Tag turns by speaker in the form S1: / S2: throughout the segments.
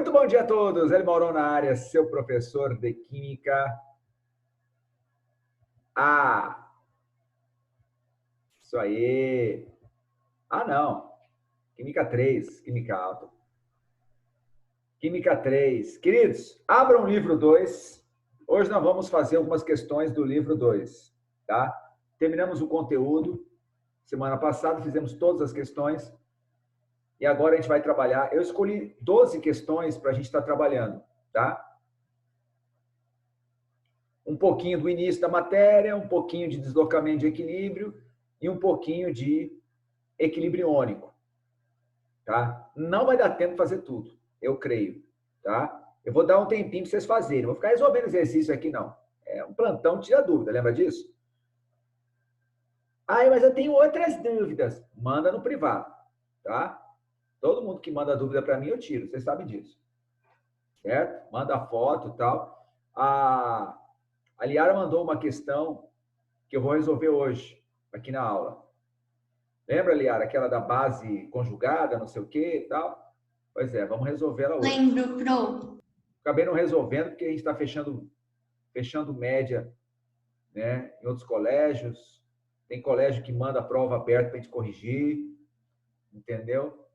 S1: Muito bom dia a todos. Ele Maurão na área, seu professor de Química A. Isso aí. Ah, não. Química 3, Química Alta. Química 3. Queridos, abram o livro 2. Hoje nós vamos fazer algumas questões do livro 2, tá? Terminamos o conteúdo. Semana passada fizemos todas as questões. E agora a gente vai trabalhar. Eu escolhi 12 questões para a gente estar trabalhando, tá? Um pouquinho do início da matéria, um pouquinho de deslocamento de equilíbrio e um pouquinho de equilíbrio iônico, tá? Não vai dar tempo de fazer tudo, eu creio, tá? Eu vou dar um tempinho para vocês fazerem. Vou ficar resolvendo exercício aqui, não. É um plantão, tira dúvida, lembra disso? Ah, mas eu tenho outras dúvidas. Manda no privado, tá? Todo mundo que manda dúvida para mim, eu tiro. Vocês sabem disso. Certo? Manda foto e tal. A Liara mandou uma questão que eu vou resolver hoje, aqui na aula. Lembra, Liara, aquela da base conjugada, não sei o quê e tal? Pois é, vamos resolver ela hoje.
S2: Lembro, Pro.
S1: Acabei não resolvendo porque a gente está fechando média, né, em outros colégios. Tem colégio que manda a prova aberta para a gente corrigir, entendeu?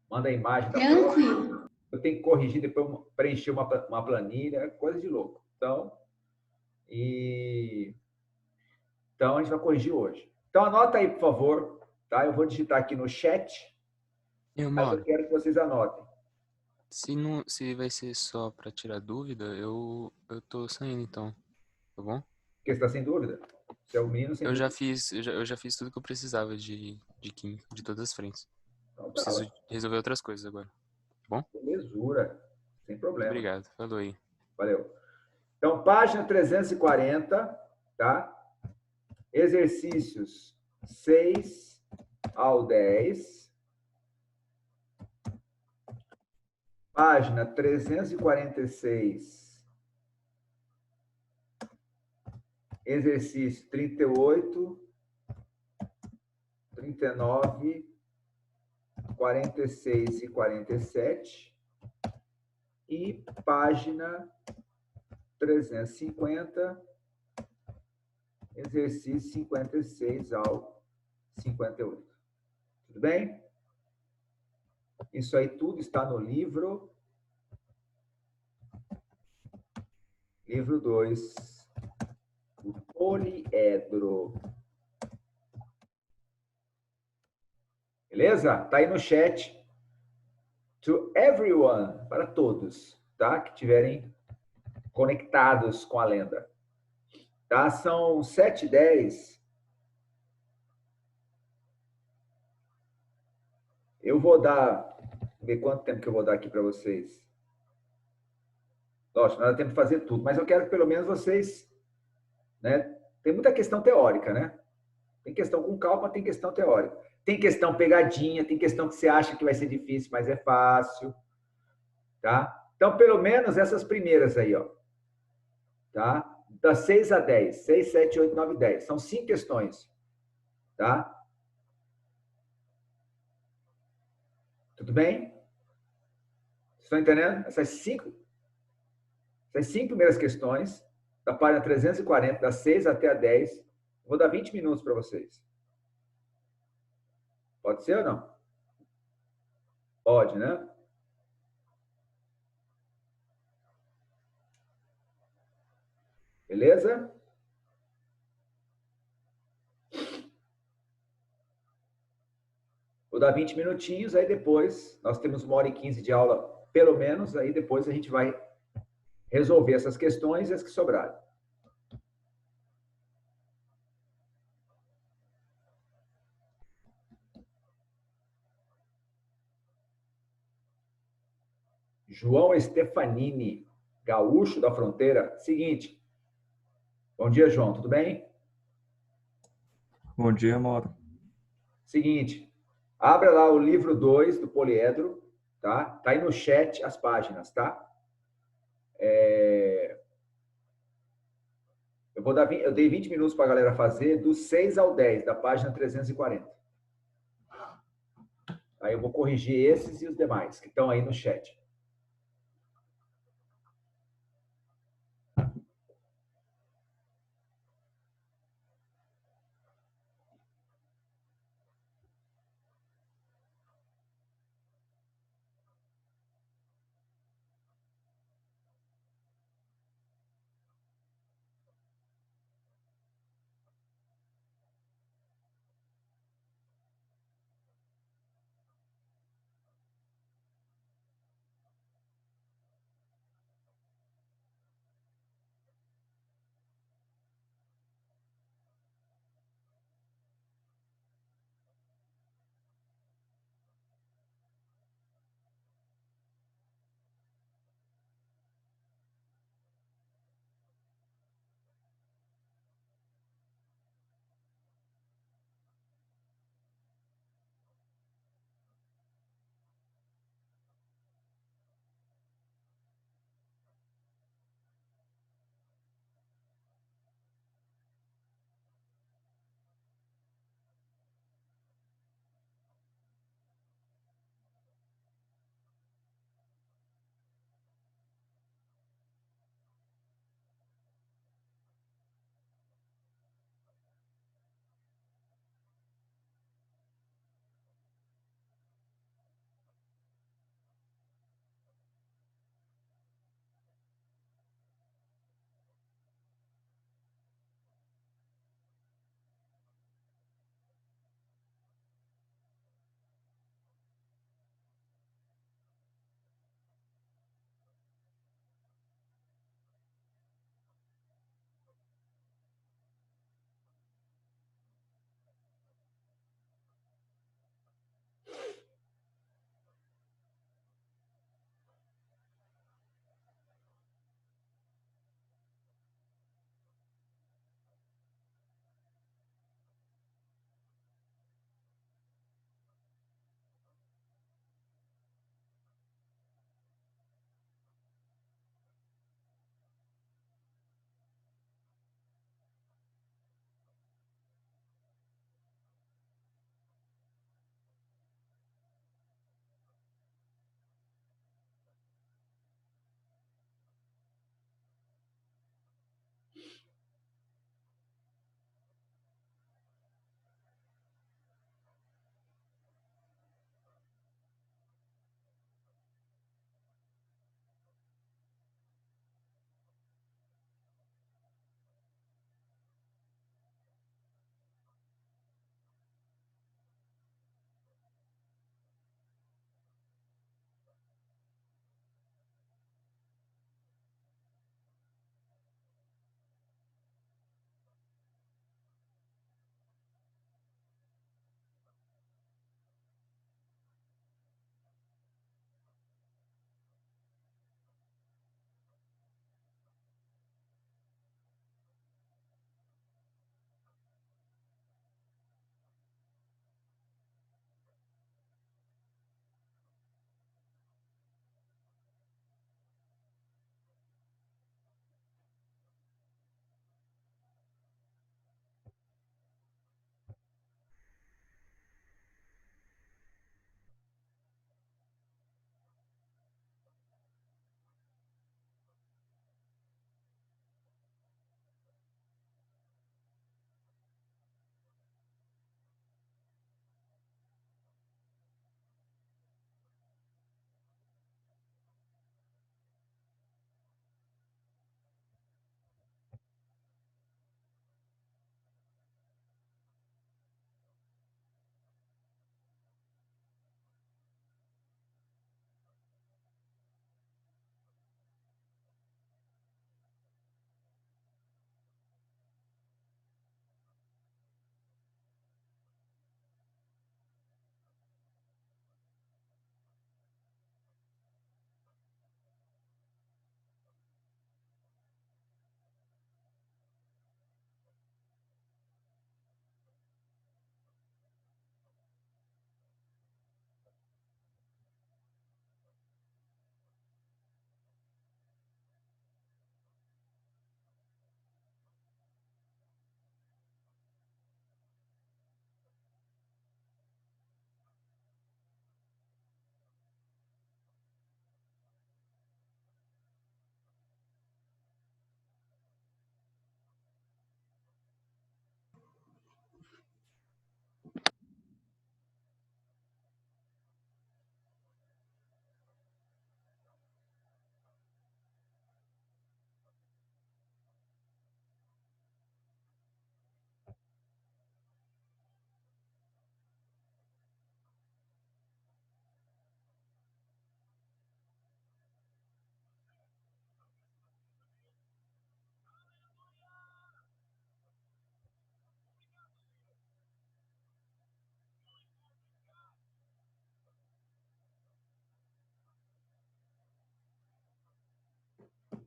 S1: Manda a imagem da prova.
S2: Tranquilo.
S1: Eu tenho que corrigir, depois preencher uma planilha, coisa de louco. Então, a gente vai corrigir hoje. Então, anota aí, por favor, tá? Eu vou digitar aqui no chat, mas eu quero que vocês anotem.
S3: Se vai ser só para tirar dúvida, eu tô saindo então, tá bom?
S1: Porque você está sem dúvida? Você é o menino sem dúvida.
S3: Eu já fiz tudo que eu precisava de química, de todas as frentes.
S1: Então, tá.
S3: Preciso resolver outras coisas agora, tá bom?
S1: Belezura, sem problema.
S3: Obrigado, falou aí.
S1: Valeu. Então, página 340, tá? Exercícios 6 ao 10. Página 346. Exercício 38, 39, 46 e 47. E página 350, exercício 56 ao 58. Tudo bem? Isso aí tudo está no livro 2, o poliedro. Beleza? Tá aí no chat. To everyone, para todos, tá? Que estiverem conectados com a lenda. Tá? São 7h10. Eu vou dar... ver quanto tempo que eu vou dar aqui para vocês. Lógico, não dá tempo de fazer tudo, mas eu quero que pelo menos vocês... né? Tem muita questão teórica, né? Tem questão com calma, tem questão teórica. Tem questão pegadinha, tem questão que você acha que vai ser difícil, mas é fácil. Tá? Então, pelo menos essas primeiras aí, ó. Tá? Das 6 a 10. 6, 7, 8, 9, 10. São 5 questões. Tá? Tudo bem? Vocês estão entendendo? Essas cinco primeiras questões, da página 340, das 6 até a 10, vou dar 20 minutos para vocês. Pode ser ou não? Pode, né? Beleza? Vou dar 20 minutinhos, aí depois nós temos 1h15 de aula, pelo menos, aí depois a gente vai resolver essas questões e as que sobrarem. João Stefanini, gaúcho da fronteira. Seguinte. Bom dia, João. Tudo bem?
S4: Bom dia, Mauro.
S1: Seguinte. Abra lá o livro 2 do poliedro, tá? Tá aí no chat as páginas, tá? Eu dei 20 minutos para a galera fazer do 6 ao 10, da página 340. Aí eu vou corrigir esses e os demais que estão aí no chat.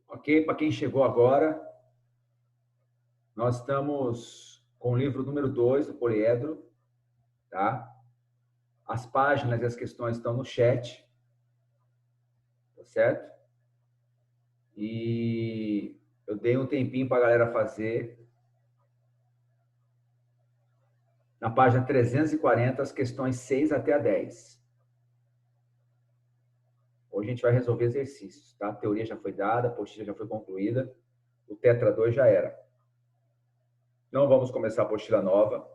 S1: Ok? Para quem chegou agora, nós estamos com o livro número 2 do Poliedro, tá? As páginas e as questões estão no chat, tá certo? E eu dei um tempinho para a galera fazer. Na página 340, as questões 6 até a 10. Hoje a gente vai resolver exercícios, tá? A teoria já foi dada, a apostila já foi concluída, o Tetra 2 já era. Não vamos começar a apostila nova,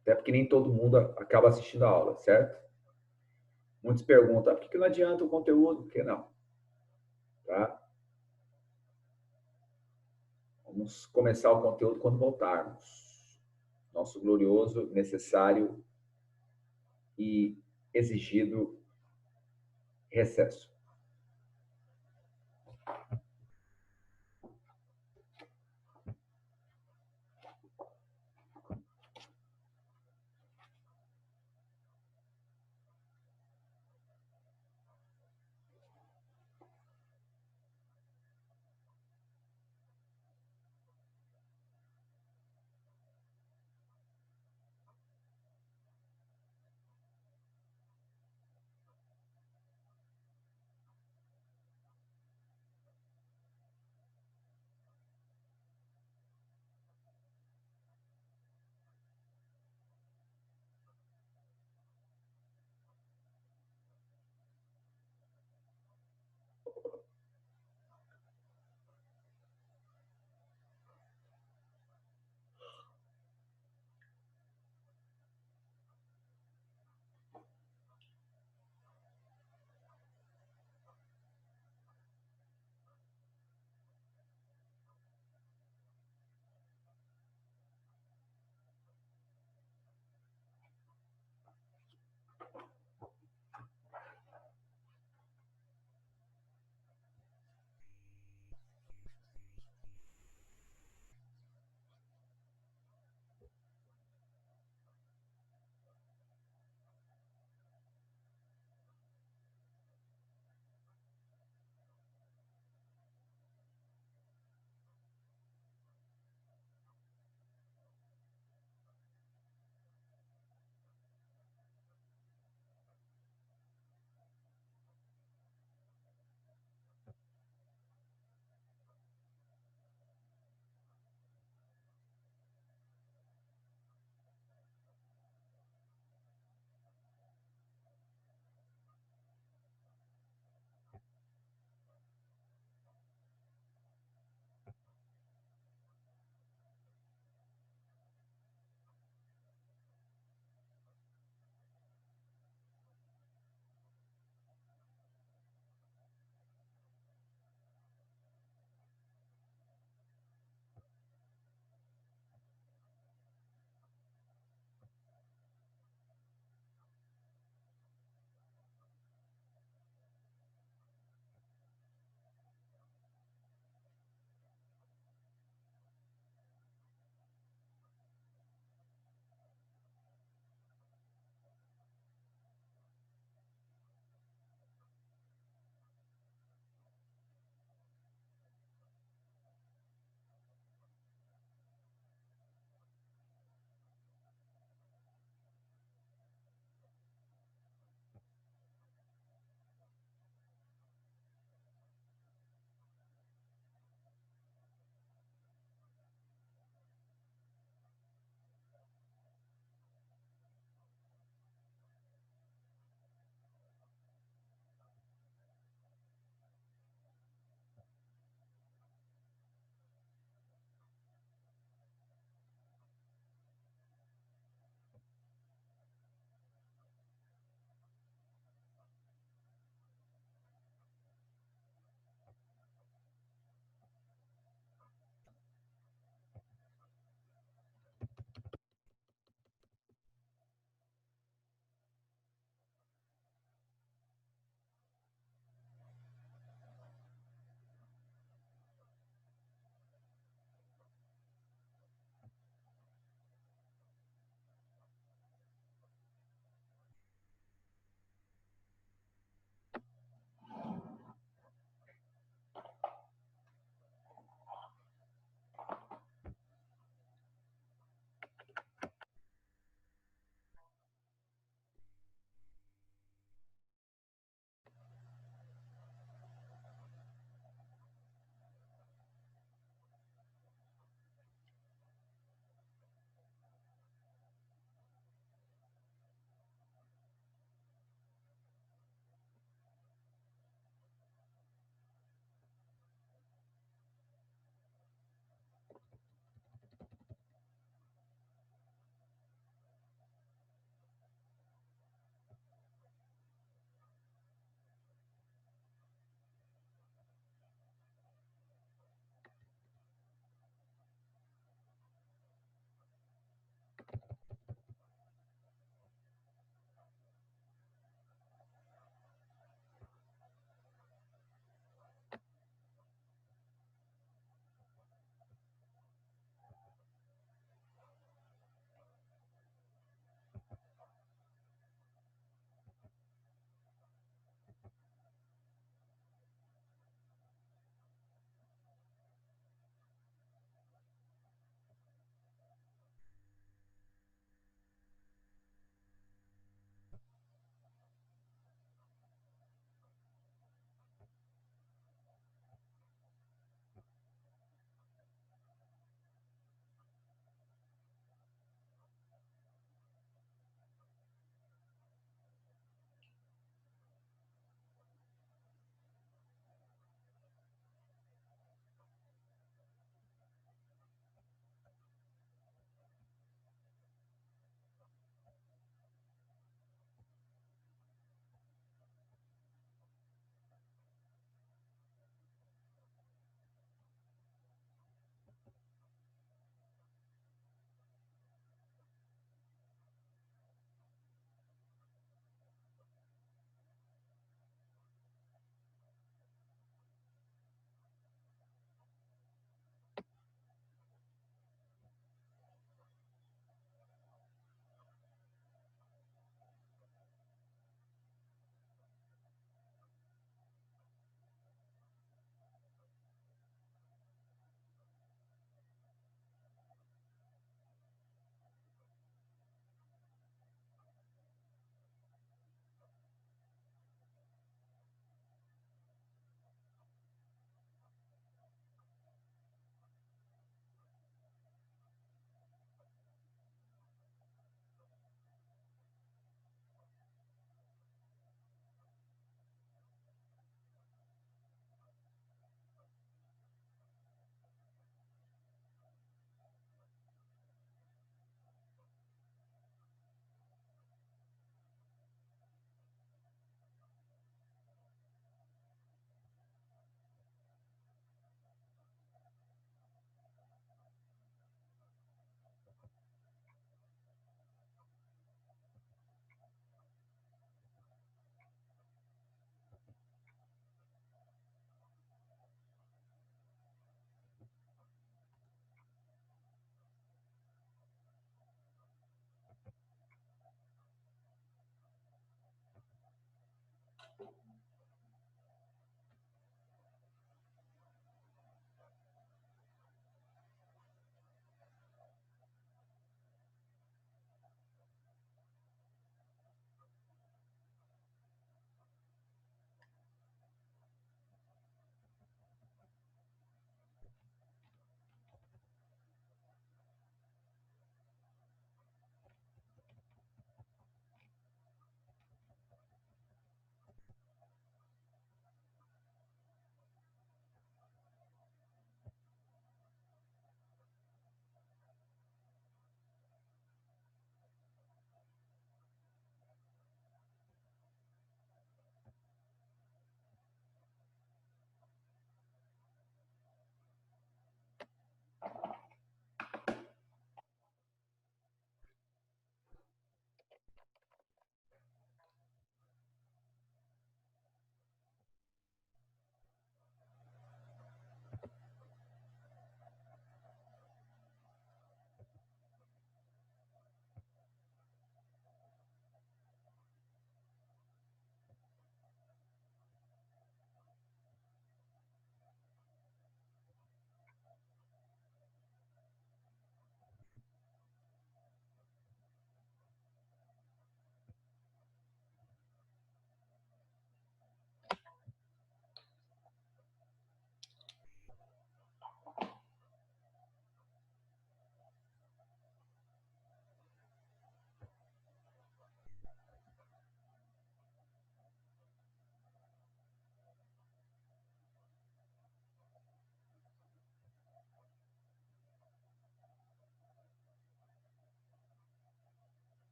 S1: até porque nem todo mundo acaba assistindo a aula, certo? Muitos perguntam, por que não adianta o conteúdo? Por que não? Tá? Vamos começar o conteúdo quando voltarmos. Nosso glorioso, necessário e exigido recesso.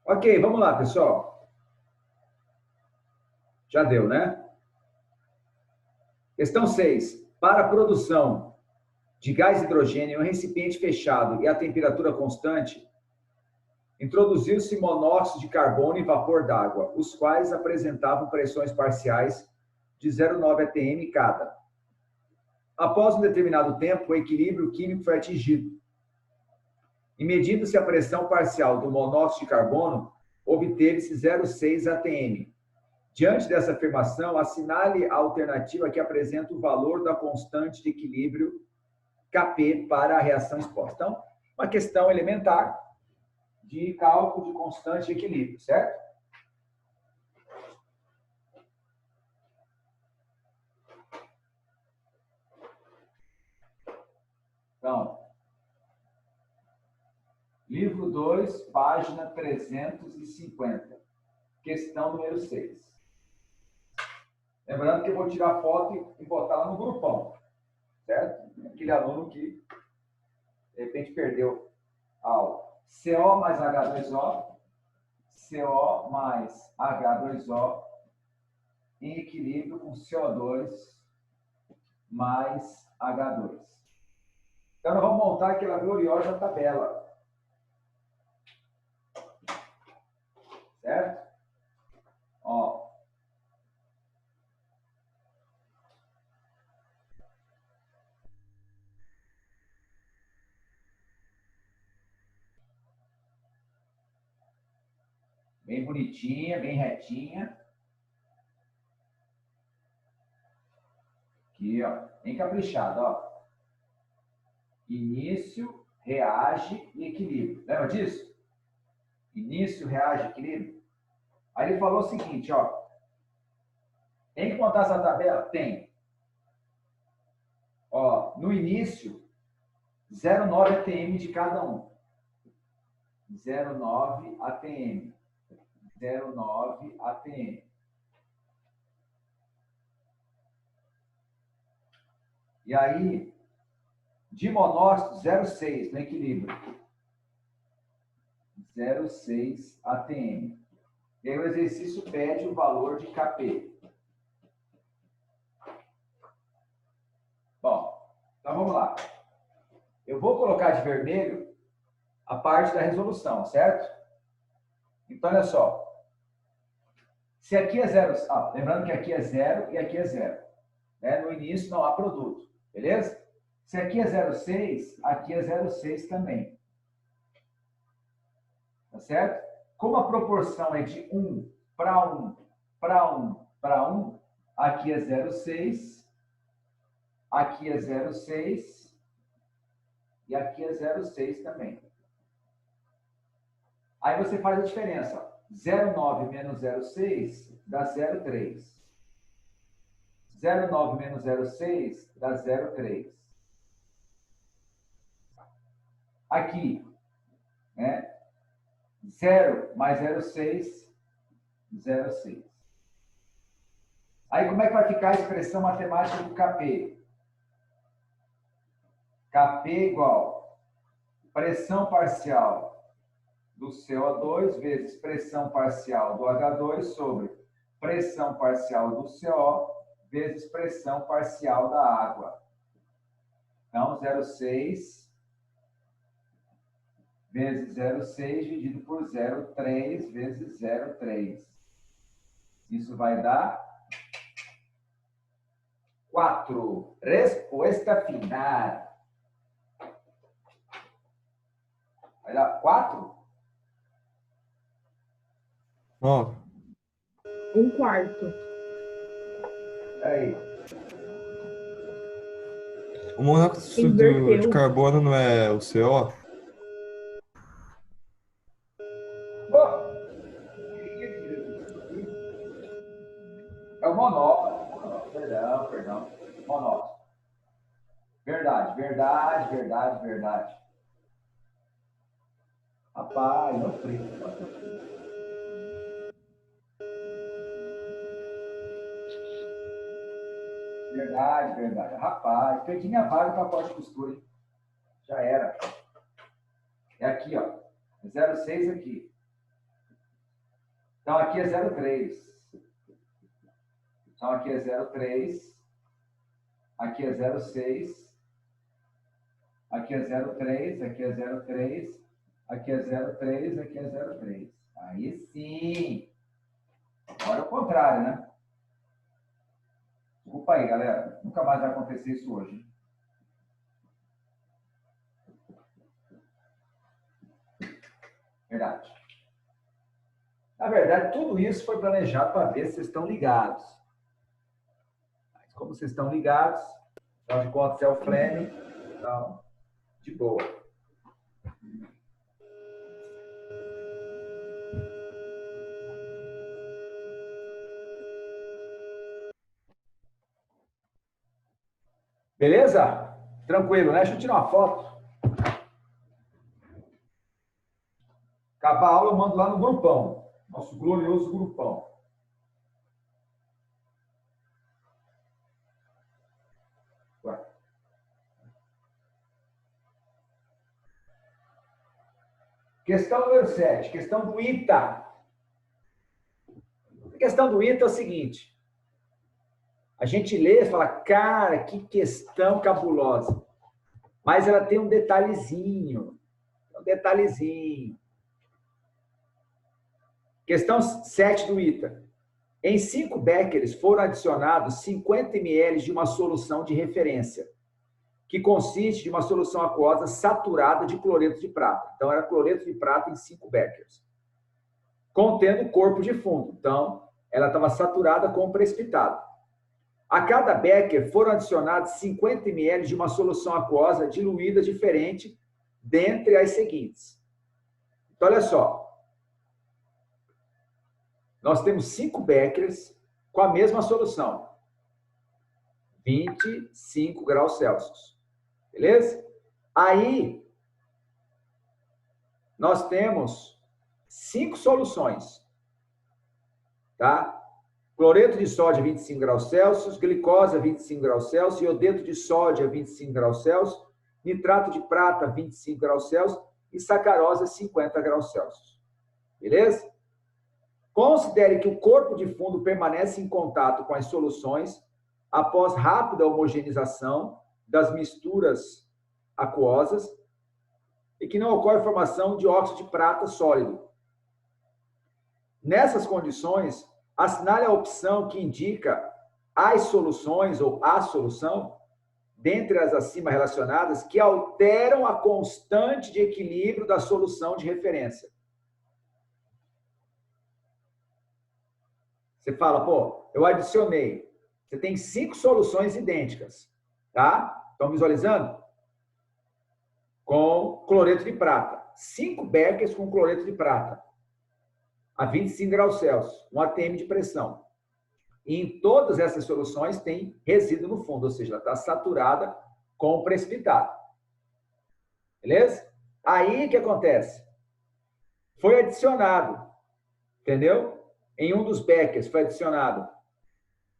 S1: Ok, vamos lá, pessoal. Já deu, né? Questão 6. Para a produção de gás hidrogênio em um recipiente fechado e a temperatura constante, introduziu-se monóxido de carbono e vapor d'água, os quais apresentavam pressões parciais de 0,9 atm cada. Após um determinado tempo, o equilíbrio químico foi atingido. E medindo-se a pressão parcial do monóxido de carbono, obteve-se 0,6 atm. Diante dessa afirmação, assinale a alternativa que apresenta o valor da constante de equilíbrio Kp para a reação exposta. Então, uma questão elementar de cálculo de constante de equilíbrio, certo? Então, livro 2, página 350, questão número 6. Lembrando que eu vou tirar foto e botar lá no grupão, certo? Aquele aluno que, de repente, perdeu a aula. CO mais H2O, CO mais H2O, em equilíbrio com CO2 mais H2. Então, nós vamos montar aquela gloriosa tabela. Certo? Ó. Bem bonitinha, bem retinha. Aqui, ó. Bem caprichado, ó. Início, reage e equilíbrio. Lembra disso? Início, reage, equilíbrio. Aí ele falou o seguinte, ó. Tem que montar essa tabela? Tem. Ó, no início, 0,9 atm de cada um. 0,9 atm. 0,9 atm. E aí, de monóxido, 0,6 no equilíbrio. 0,6 atm. E aí o exercício pede o valor de Kp. Bom, então vamos lá. Eu vou colocar de vermelho a parte da resolução, certo? Então, olha só. Se aqui é 0, lembrando que aqui é 0 e aqui é 0. Né? No início não há produto, beleza? Se aqui é 0,6, aqui é 0,6 também. Tá certo? Como a proporção é de 1 para 1 para 1 para 1, aqui é 0,6, aqui é 0,6 e aqui é 0,6 também. Aí você faz a diferença. 0,9 menos 0,6 dá 0,3. 0,9 menos 0,6 dá 0,3. Aqui, né? 0 mais 0,6, 0,6. Aí como é que vai ficar a expressão matemática do Kp? Kp igual pressão parcial do CO2 vezes pressão parcial do H2 sobre pressão parcial do CO vezes pressão parcial da água. Então, 0,6 vezes 0,6 dividido por 0,3 vezes 0,3. Isso vai dar 4. Resposta final. Vai dar 4?
S4: Ó,
S2: 1/4.
S1: Aí.
S4: o monóxido
S2: Inverteu.
S4: de carbono não é o CO?
S1: É o monóxido. Perdão. Monóxido. Verdade. Rapaz, não frito. Verdade. Rapaz, perdi minha vaga para pós de costura, hein? Já era. É aqui, ó. 0,6 aqui. Então, aqui é 0,3. Então, aqui é 0,3. Aqui é 0,6. Aqui é 0,3. Aqui é 0,3. Aqui é 0,3. Aqui é 0,3. Aí sim. Agora é o contrário, né? Desculpa aí, galera. Nunca mais vai acontecer isso hoje. Verdade. Na verdade, tudo isso foi planejado para ver se vocês estão ligados. Mas como vocês estão ligados, afinal de contas é o Fleming, então, de boa. Beleza? Tranquilo, né? Deixa eu tirar uma foto. Acabar a aula, eu mando lá no grupão. Nosso glorioso grupão. Ué. Questão número 7. Questão do ITA. A questão do ITA é o seguinte. A gente lê e fala, cara, que questão cabulosa. Mas ela tem um detalhezinho. Um detalhezinho. Questão 7 do ITA. Em 5 becquerels foram adicionados 50 ml de uma solução de referência, que consiste de uma solução aquosa saturada de cloreto de prata. Então, era cloreto de prata em 5 becquerels. Contendo corpo de fundo. Então, ela estava saturada com precipitado. A cada becker foram adicionados 50 ml de uma solução aquosa diluída diferente dentre as seguintes. Então, olha só. Nós temos 5 beckers com a mesma solução. 25 graus Celsius. Beleza? Aí, nós temos 5 soluções. Tá? Cloreto de sódio a 25 graus Celsius, glicose a 25 graus Celsius, iodeto de sódio a 25 graus Celsius, nitrato de prata a 25 graus Celsius e sacarose a 50 graus Celsius. Beleza? Considere que o corpo de fundo permanece em contato com as soluções após rápida homogeneização das misturas aquosas e que não ocorre formação de óxido de prata sólido. Nessas condições, assinale a opção que indica as soluções ou a solução, dentre as acima relacionadas, que alteram a constante de equilíbrio da solução de referência. Você fala, pô, eu adicionei. Você tem 5 soluções idênticas, tá? Estão visualizando? Com cloreto de prata. 5 beckers com cloreto de prata. A 25 graus Celsius. 1 atm de pressão. E em todas essas soluções tem resíduo no fundo, ou seja, ela está saturada com precipitado. Beleza? Aí o que acontece? Foi adicionado, entendeu? Em um dos beckers foi adicionado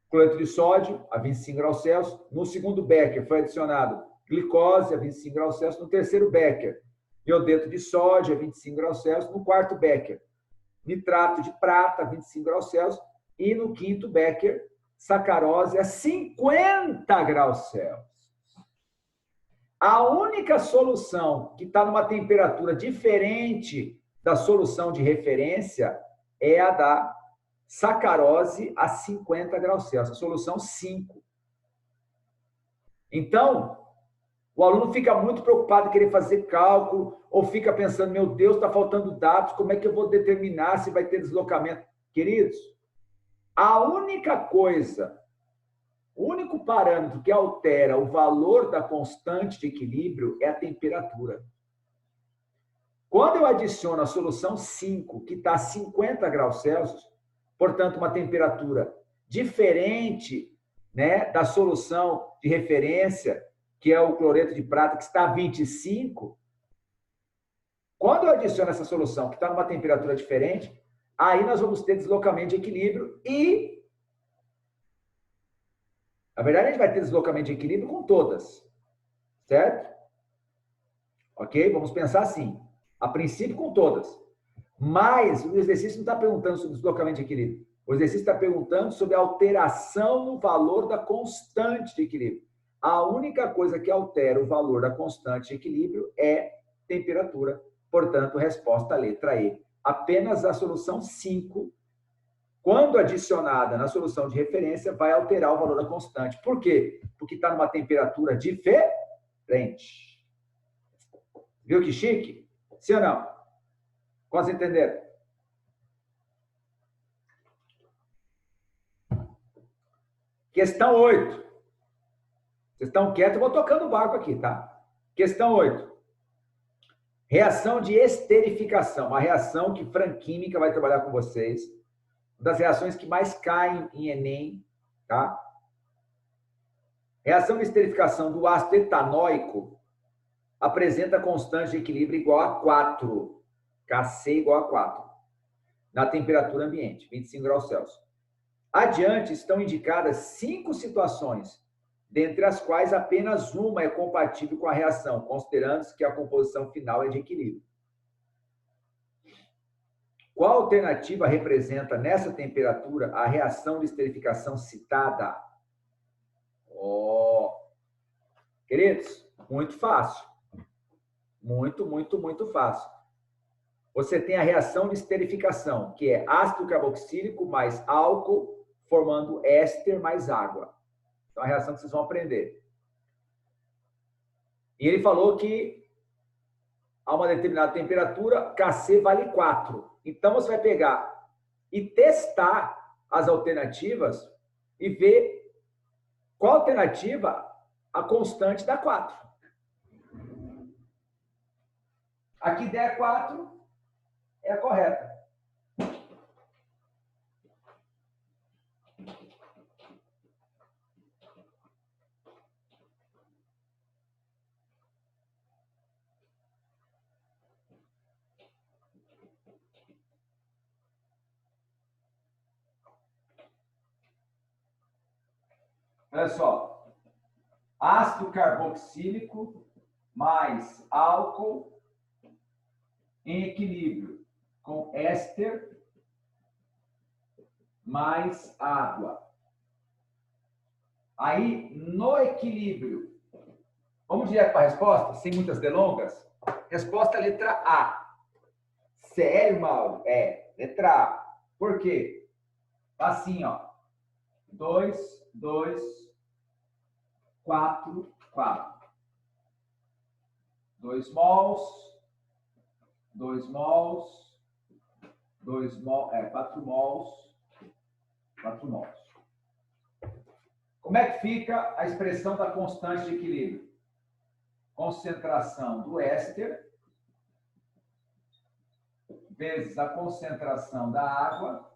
S1: cloreto de sódio a 25 graus Celsius. No segundo becker foi adicionado glicose a 25 graus Celsius. No terceiro becker, iodeto de sódio a 25 graus Celsius. No quarto becker, nitrato de prata a 25 graus Celsius. E no quinto becker, sacarose a 50 graus Celsius. A única solução que está numa temperatura diferente da solução de referência é a da sacarose a 50 graus Celsius, a solução 5. Então, o aluno fica muito preocupado em querer fazer cálculo, ou fica pensando, meu Deus, está faltando dados, como é que eu vou determinar se vai ter deslocamento? Queridos, a única coisa, o único parâmetro que altera o valor da constante de equilíbrio é a temperatura. Quando eu adiciono a solução 5, que está a 50 graus Celsius, portanto, uma temperatura diferente, né, da solução de referência, que é o cloreto de prata, que está a 25, quando eu adiciono essa solução, que está numa temperatura diferente, aí nós vamos ter deslocamento de equilíbrio e, na verdade, a gente vai ter deslocamento de equilíbrio com todas, certo? Ok? Vamos pensar assim. A princípio, com todas. Mas o exercício não está perguntando sobre deslocamento de equilíbrio. O exercício está perguntando sobre a alteração no valor da constante de equilíbrio. A única coisa que altera o valor da constante de equilíbrio é temperatura. Portanto, resposta letra E. Apenas a solução 5, quando adicionada na solução de referência, vai alterar o valor da constante. Por quê? Porque está numa temperatura diferente. Viu que chique? Sim ou não? Quase entenderam? Questão 8. Vocês estão quietos, eu vou tocando o barco aqui, tá? Questão 8. Reação de esterificação. Uma reação que Franquímica vai trabalhar com vocês. Uma das reações que mais caem em Enem, tá? Reação de esterificação do ácido etanóico apresenta constante de equilíbrio igual a 4. Kc igual a 4. Na temperatura ambiente, 25 graus Celsius. Adiante estão indicadas 5 situações, dentre as quais apenas uma é compatível com a reação, considerando-se que a composição final é de equilíbrio. Qual alternativa representa nessa temperatura a reação de esterificação citada? Queridos, muito fácil. Muito fácil. Você tem a reação de esterificação, que é ácido carboxílico mais álcool, formando éster mais água. Então, é a reação que vocês vão aprender. E ele falou que a uma determinada temperatura, Kc vale 4. Então, você vai pegar e testar as alternativas e ver qual alternativa a constante dá 4. Aqui der 4, é a correta. Olha só. Ácido carboxílico mais álcool em equilíbrio com éster mais água. Aí, no equilíbrio, vamos direto para a resposta, sem muitas delongas? Resposta letra A. Sério, Mauro? É, letra A. Por quê? Assim, ó. 2, 2, 4, 4. 2 mols, 2 mols, 2 mols, 4 mols, 4 mols. Como é que fica a expressão da constante de equilíbrio? Concentração do éster vezes a concentração da água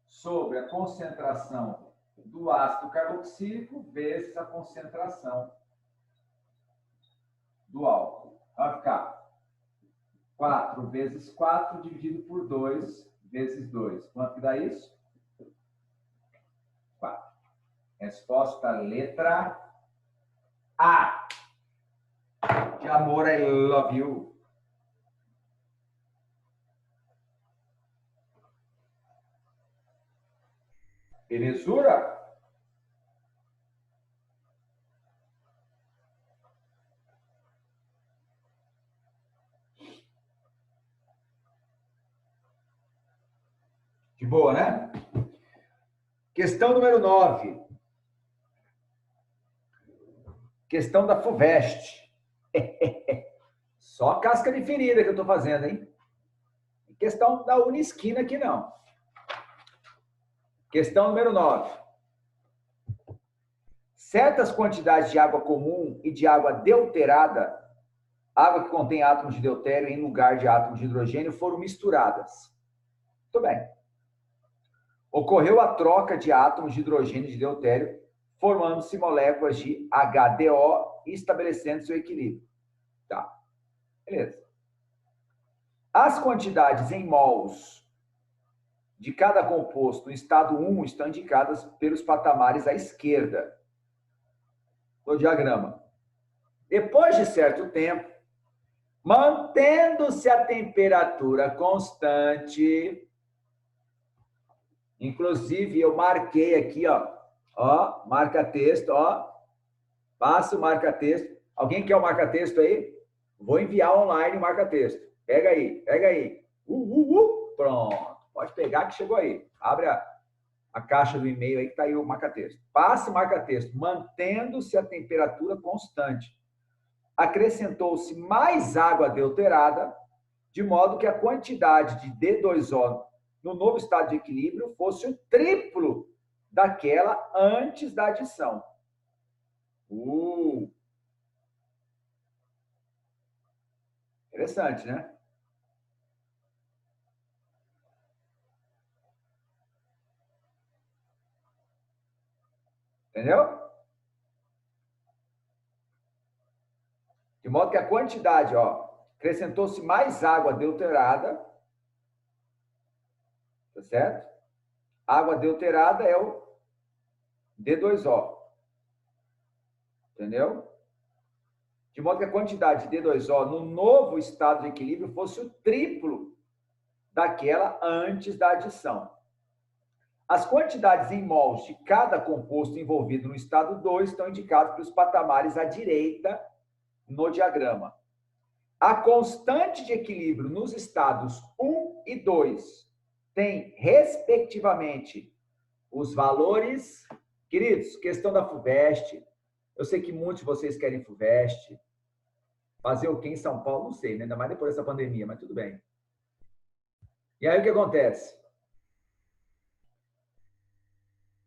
S1: sobre a concentração do ácido carboxílico vezes a concentração do álcool. Vai ficar 4 vezes 4 dividido por 2 vezes 2. Quanto que dá isso? 4. Resposta letra A. De amor, I love you. Belezura? De boa, né? Questão número 9. Questão da FUVEST. Só casca de ferida que eu estou fazendo, hein? Questão da Unisquina aqui, não. Questão número 9. Certas quantidades de água comum e de água deuterada, água que contém átomos de deutério em lugar de átomos de hidrogênio, foram misturadas. Muito bem. Ocorreu a troca de átomos de hidrogênio e de deutério, formando-se moléculas de HDO e estabelecendo seu equilíbrio. Tá. Beleza. As quantidades em mols de cada composto no estado 1 estão indicadas pelos patamares à esquerda do diagrama. Depois de certo tempo, Mantendo-se a temperatura constante, inclusive eu marquei aqui, ó, marca-texto, ó, passa o marca-texto. Alguém quer o marca-texto aí? Vou enviar online o marca-texto. Pega aí, pega aí. Pronto, pode pegar que chegou aí. Abre a caixa do e-mail aí que tá aí o marca-texto. Passe o marca-texto, mantendo-se a temperatura constante. Acrescentou-se mais água adulterada, de modo que a quantidade de D2O no novo estado de equilíbrio fosse o triplo daquela antes da adição. Interessante, né? Entendeu? De modo que a quantidade, ó, acrescentou-se mais água adulterada, tá certo? Água adulterada é o D2O. Entendeu? De modo que a quantidade de D2O no novo estado de equilíbrio fosse o triplo daquela antes da adição. As quantidades em mols de cada composto envolvido no estado 2 estão indicadas pelos patamares à direita no diagrama. A constante de equilíbrio nos estados 1 e 2 tem, respectivamente, os valores... Queridos, questão da FUVEST. Eu sei que muitos de vocês querem FUVEST. Fazer o quê em São Paulo? Não sei, né? Ainda mais depois dessa pandemia, mas tudo bem. E aí o que acontece?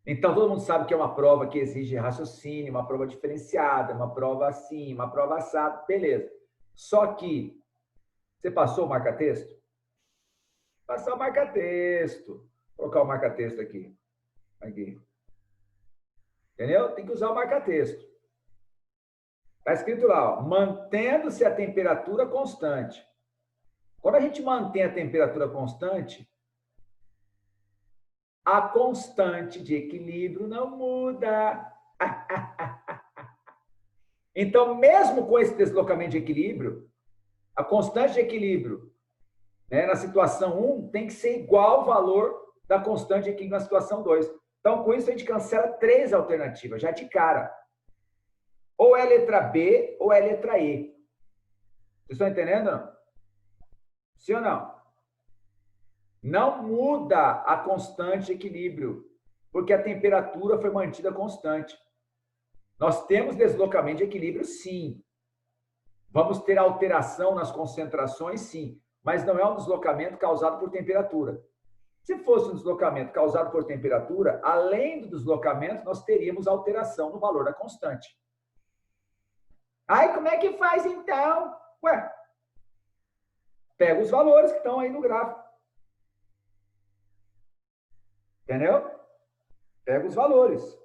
S1: Então, todo mundo sabe que é uma prova que exige raciocínio, uma prova diferenciada, uma prova assim, uma prova assada, beleza. Só que, você passou o marca-texto? Passar o marca-texto. Vou colocar o marca-texto aqui. Aqui. Entendeu? Tem que usar o marca-texto. Está escrito lá, ó, mantendo-se a temperatura constante. Quando a gente mantém a temperatura constante, a constante de equilíbrio não muda. Então, mesmo com esse deslocamento de equilíbrio, a constante de equilíbrio, né, na situação 1 tem que ser igual ao valor da constante de equilíbrio na situação 2. Então, com isso, a gente cancela 3 alternativas, já de cara. Ou é a letra B ou é a letra E. Vocês estão entendendo? Não? Sim ou não? Não muda a constante de equilíbrio, porque a temperatura foi mantida constante. Nós temos deslocamento de equilíbrio, sim. Vamos ter alteração nas concentrações, sim. Mas não é um deslocamento causado por temperatura. Se fosse um deslocamento causado por temperatura, além do deslocamento, nós teríamos alteração no valor da constante. Aí, como é que faz, então? Ué, pega os valores que estão aí no gráfico. Entendeu? Pega os valores.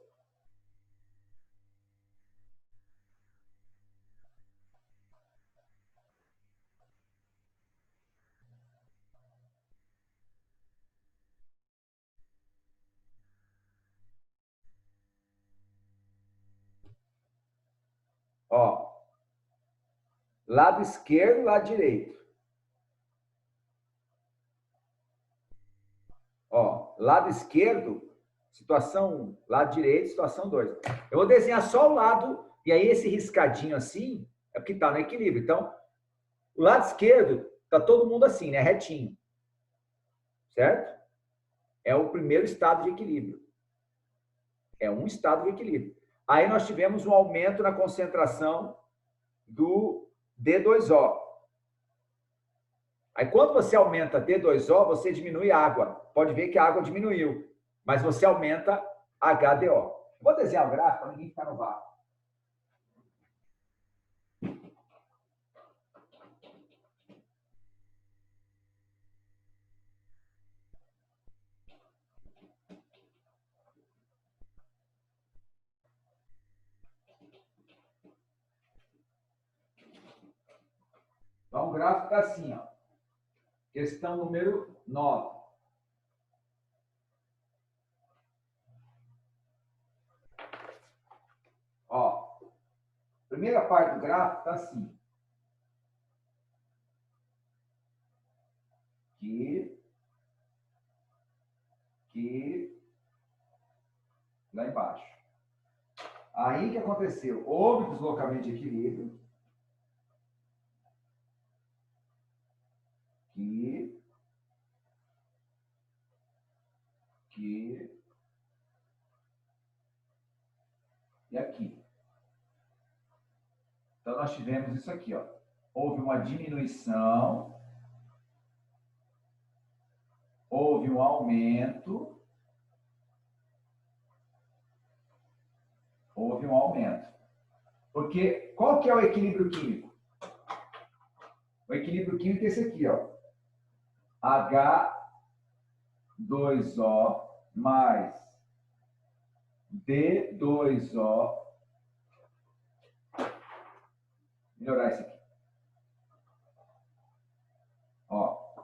S1: Ó, lado esquerdo, lado direito. Ó, lado esquerdo, situação 1. Lado direito, situação 2. Eu vou desenhar só o lado, e aí esse riscadinho assim, é porque está no equilíbrio. Então, o lado esquerdo, está todo mundo assim, né? Retinho. Certo? É o primeiro estado de equilíbrio. É um estado de equilíbrio. Aí nós tivemos um aumento na concentração do D2O. Aí, quando você aumenta D2O, você diminui água. Pode ver que a água diminuiu, mas você aumenta HDO. Vou desenhar o gráfico para ninguém ficar no vácuo. Então, o gráfico está assim, ó. Questão número 9. Ó, primeira parte do gráfico está assim. lá embaixo. Aí o que aconteceu? Houve deslocamento de equilíbrio. Aqui. E aqui. Então, nós tivemos isso aqui, ó. Houve uma diminuição, houve um aumento, houve um aumento. Porque qual que é o equilíbrio químico? O equilíbrio químico é esse aqui, ó. H2O mais D2O. Melhorar isso aqui. Ó.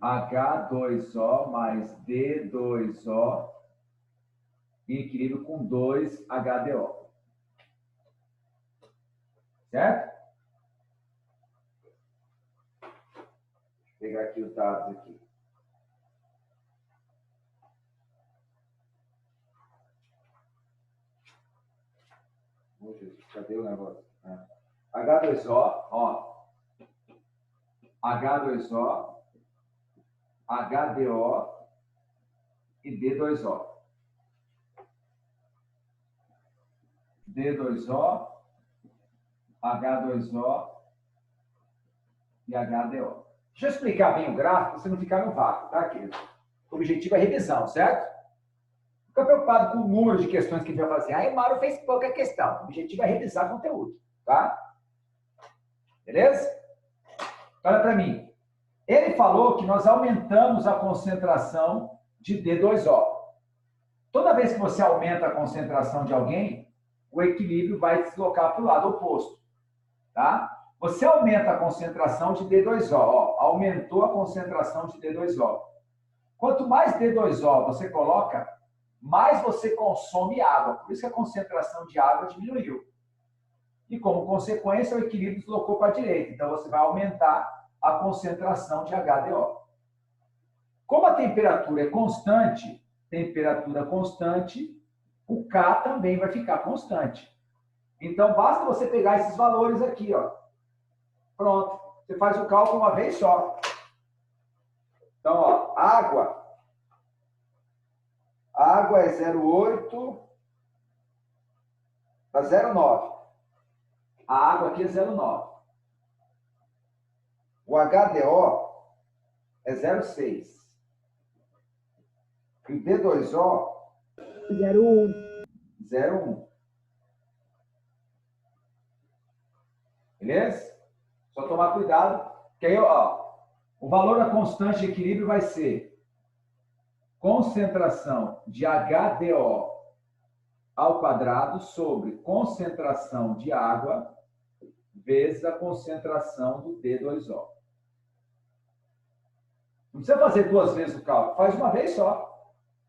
S1: H2O mais D2O em equilíbrio com 2HDO. Certo? Vou pegar aqui os dados aqui. Cadê o negócio? H2O, ó. H2O, HDO e D2O. D2O, H2O e HDO. Deixa eu explicar bem o gráfico, para você não ficar no vácuo, tá, querido? O objetivo é revisão, certo? Fica preocupado com o número de questões que a gente vai fazer. Aí, Mário fez pouca questão. O objetivo é revisar conteúdo, tá? Beleza? Olha para mim. Ele falou que nós aumentamos a concentração de D2O. Toda vez que você aumenta a concentração de alguém, o equilíbrio vai deslocar para o lado oposto, tá? Você aumenta a concentração de D2O, ó, aumentou a concentração de D2O. Quanto mais D2O você coloca, mais você consome água. Por isso que a concentração de água diminuiu. E, como consequência, o equilíbrio deslocou para a direita. Então, você vai aumentar a concentração de HDO. Como a temperatura é constante, o K também vai ficar constante. Então, basta você pegar esses valores aqui, ó. Pronto. Você faz o cálculo uma vez só. Então, ó, água é 0,8 para 0,9. A água aqui é 0,9. O HDO é 0,6. E o D2O
S2: 0,1.
S1: 0,1. Beleza? Só tomar cuidado, que aí, ó, o valor da constante de equilíbrio vai ser concentração de HDO ao quadrado sobre concentração de água vezes a concentração do D2O. Não precisa fazer duas vezes o cálculo, faz uma vez só.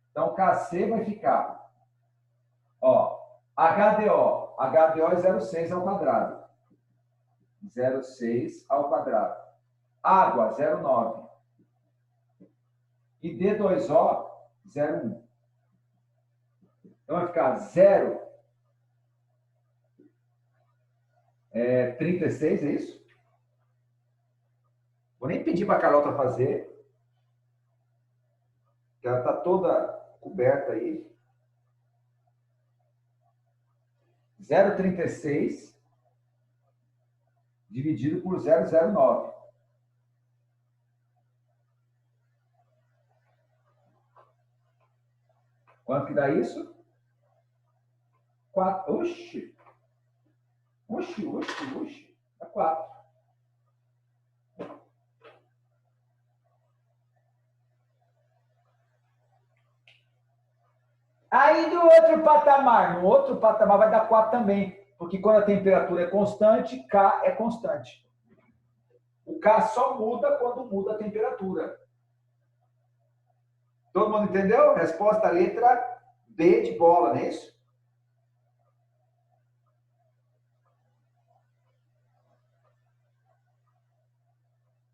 S1: Então, KC vai ficar, ó, HDO é 0,6 ao quadrado. 0,6 ao quadrado. Água, 0,9. E D2O, 0,1. Então, vai ficar 0,36, é isso? Vou nem pedir para a Carlota fazer, que ela está toda coberta aí. 0,36 dividido por 0,09. Quanto que dá isso? 4. Oxi! Dá 4. Aí no outro patamar vai dar 4 também, porque quando a temperatura é constante, K é constante. O K só muda quando muda a temperatura. Todo mundo entendeu? Resposta letra B de bola, não é isso?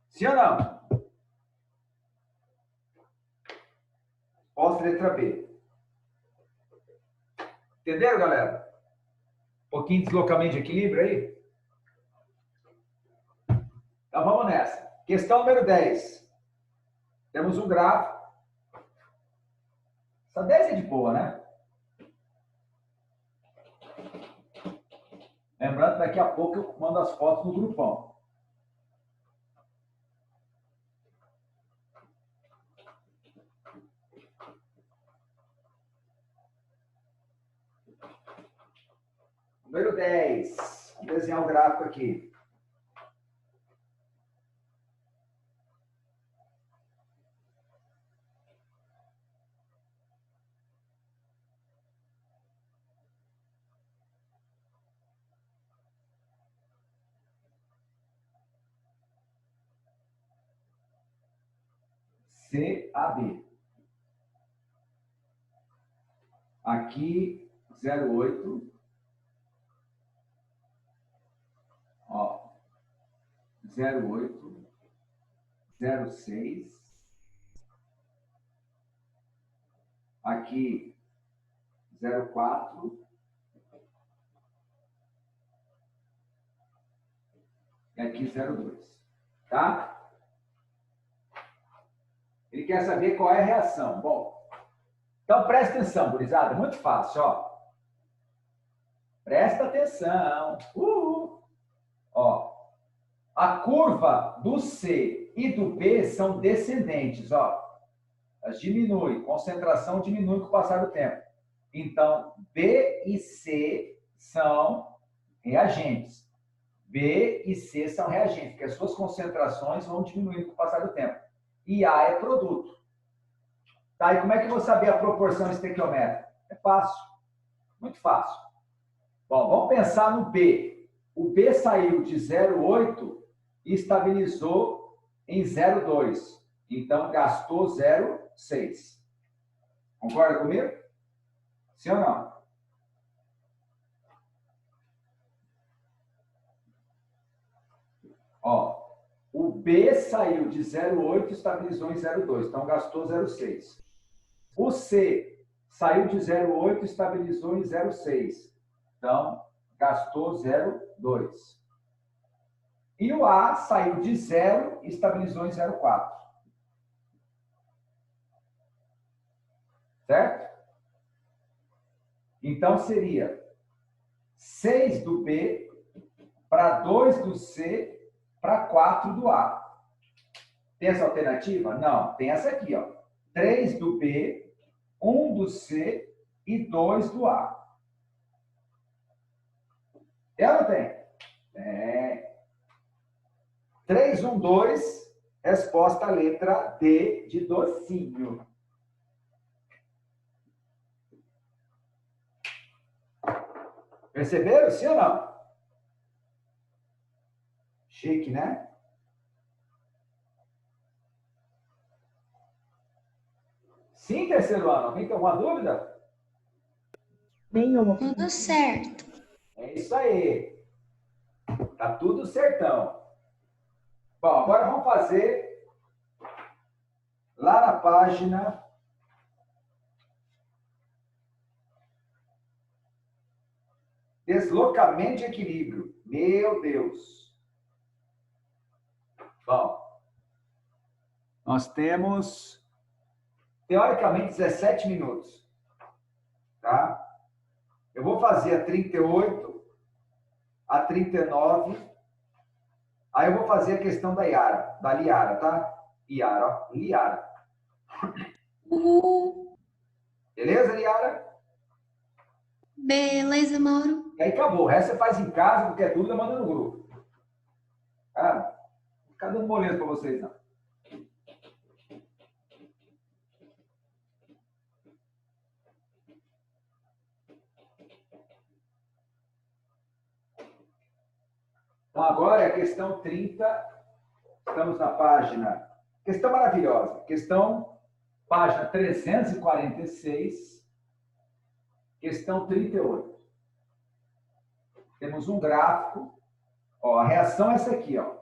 S1: Sim ou não? Posta letra B. Entenderam, galera? Um pouquinho de deslocamento de equilíbrio aí? Então vamos nessa. Questão número 10. Temos um gráfico. Essa 10 é de boa, né? Lembrando que daqui a pouco eu mando as fotos no grupão. Número 10. Vamos desenhar um gráfico aqui. CAB. Aqui, 0,8. Ó, 0,8, 0,6. Aqui, 0,4. E aqui, 0,2. Tá? Ele quer saber qual é a reação. Bom, então presta atenção, gurizada. Muito fácil, ó. Presta atenção. Ó, a curva do C e do B são descendentes, ó. Elas diminuem, concentração diminui com o passar do tempo. Então, B e C são reagentes. B e C são reagentes, porque as suas concentrações vão diminuindo com o passar do tempo. E A é produto. Tá, e como é que eu vou saber a proporção estequiométrica? É fácil, muito fácil. Bom, vamos pensar no B. O B saiu de 0,8 e estabilizou em 0,2. Então, gastou 0,6. Concorda comigo? Sim ou não? Ó, o B saiu de 0,8 e estabilizou em 0,2. Então, gastou 0,6. O C saiu de 0,8 e estabilizou em 0,6. Então, gastou 0,2. E o A saiu de 0 e estabilizou em 0,4. Certo? Então, seria 6 do B para 2 do C para 4 do A. Tem essa alternativa? Não. Tem essa aqui, ó. 3 do B, 1 do C e 2 do A. Tem ou não tem? Tem. 3, 1, 2. Resposta à letra D de docinho. Perceberam? Sim ou não? Chique, né? Sim, terceiro ano. Alguém tem alguma dúvida?
S2: Nenhuma.
S5: Tudo certo.
S1: É isso aí. Tá tudo certão. Bom, agora vamos fazer lá na página deslocamento de equilíbrio. Meu Deus. Bom, nós temos, teoricamente, 17 minutos. Tá? Eu vou fazer a 38, a 39. Aí eu vou fazer a questão da Iara, da Liara, tá? Iara, ó. Liara. Beleza, Liara?
S5: Beleza, Mauro.
S1: E aí acabou. O resto você faz em casa, qualquer dúvida, manda no grupo. Tá? Não vou ficar dando moleza para vocês, não. Então, agora é a questão 30. Estamos na página... Questão maravilhosa. Questão, página 346. Questão 38. Temos um gráfico. Ó, a reação é essa aqui, ó.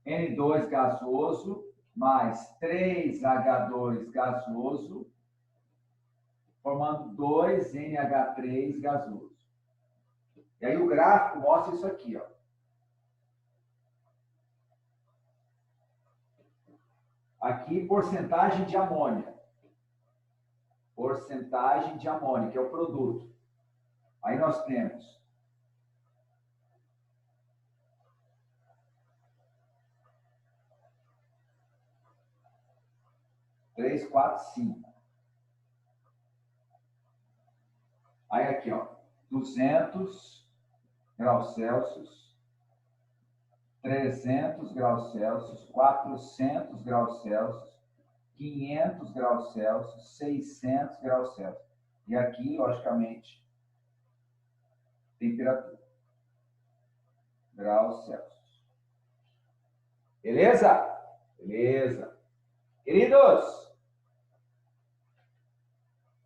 S1: N2 gasoso mais 3H2 gasoso, formando 2NH3 gasoso. E aí o gráfico mostra isso aqui, ó. Aqui, porcentagem de amônia. Porcentagem de amônia, que é o produto. Aí nós temos 3, 4, 5. Aí aqui, ó, 200 graus Celsius, 300 graus Celsius, 400 graus Celsius, 500 graus Celsius, 600 graus Celsius. E aqui, logicamente, temperatura. Graus Celsius. Beleza? Beleza. Queridos,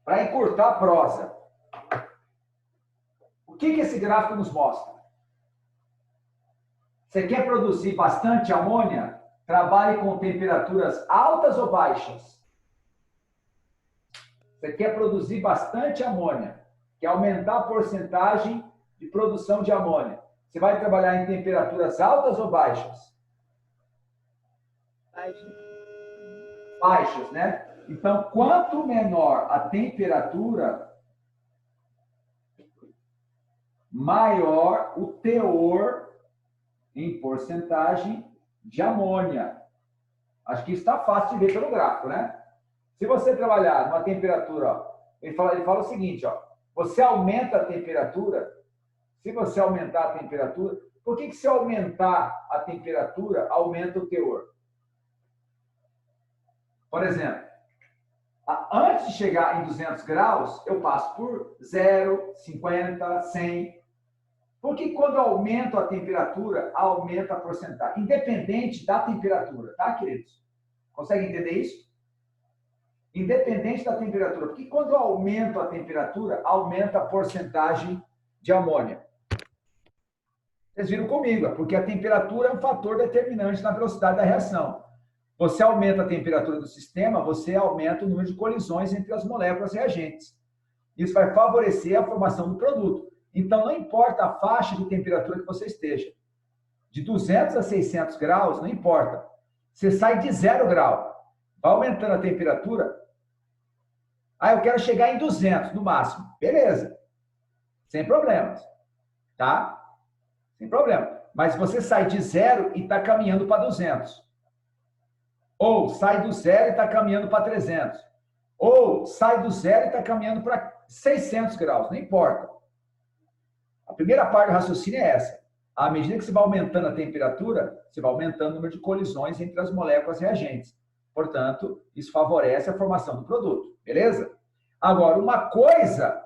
S1: para encurtar a prosa, o que esse gráfico nos mostra? Você quer produzir bastante amônia? Trabalhe com temperaturas altas ou baixas? Você quer produzir bastante amônia, quer aumentar a porcentagem de produção de amônia. Você vai trabalhar em temperaturas altas ou baixas?
S2: Baixas.
S1: Baixas, né? Então, quanto menor a temperatura, maior o teor em porcentagem de amônia. Acho que isso está fácil de ver pelo gráfico, né? Se você trabalhar numa temperatura, ó, ele fala o seguinte, ó, você aumenta a temperatura, se você aumentar a temperatura, por que se aumentar a temperatura, aumenta o teor? Por exemplo, antes de chegar em 200 graus, eu passo por 0, 50, 100. Porque quando aumento a temperatura, aumenta a porcentagem, independente da temperatura, tá, queridos? Consegue entender isso? Independente da temperatura. Porque quando eu aumento a temperatura, aumenta a porcentagem de amônia. Vocês viram comigo, porque a temperatura é um fator determinante na velocidade da reação. Você aumenta a temperatura do sistema, você aumenta o número de colisões entre as moléculas reagentes. Isso vai favorecer a formação do produto. Então, não importa a faixa de temperatura que você esteja. De 200 a 600 graus, não importa. Você sai de 0 grau, vai aumentando a temperatura. Ah, eu quero chegar em 200 no máximo. Beleza. Sem problemas. Tá? Sem problema. Mas você sai de 0 e está caminhando para 200. Ou sai do 0 e está caminhando para 300. Ou sai do 0 e está caminhando para 600 graus. Não importa. A primeira parte do raciocínio é essa. À medida que você vai aumentando a temperatura, você vai aumentando o número de colisões entre as moléculas reagentes. Portanto, isso favorece a formação do produto. Beleza? Agora, uma coisa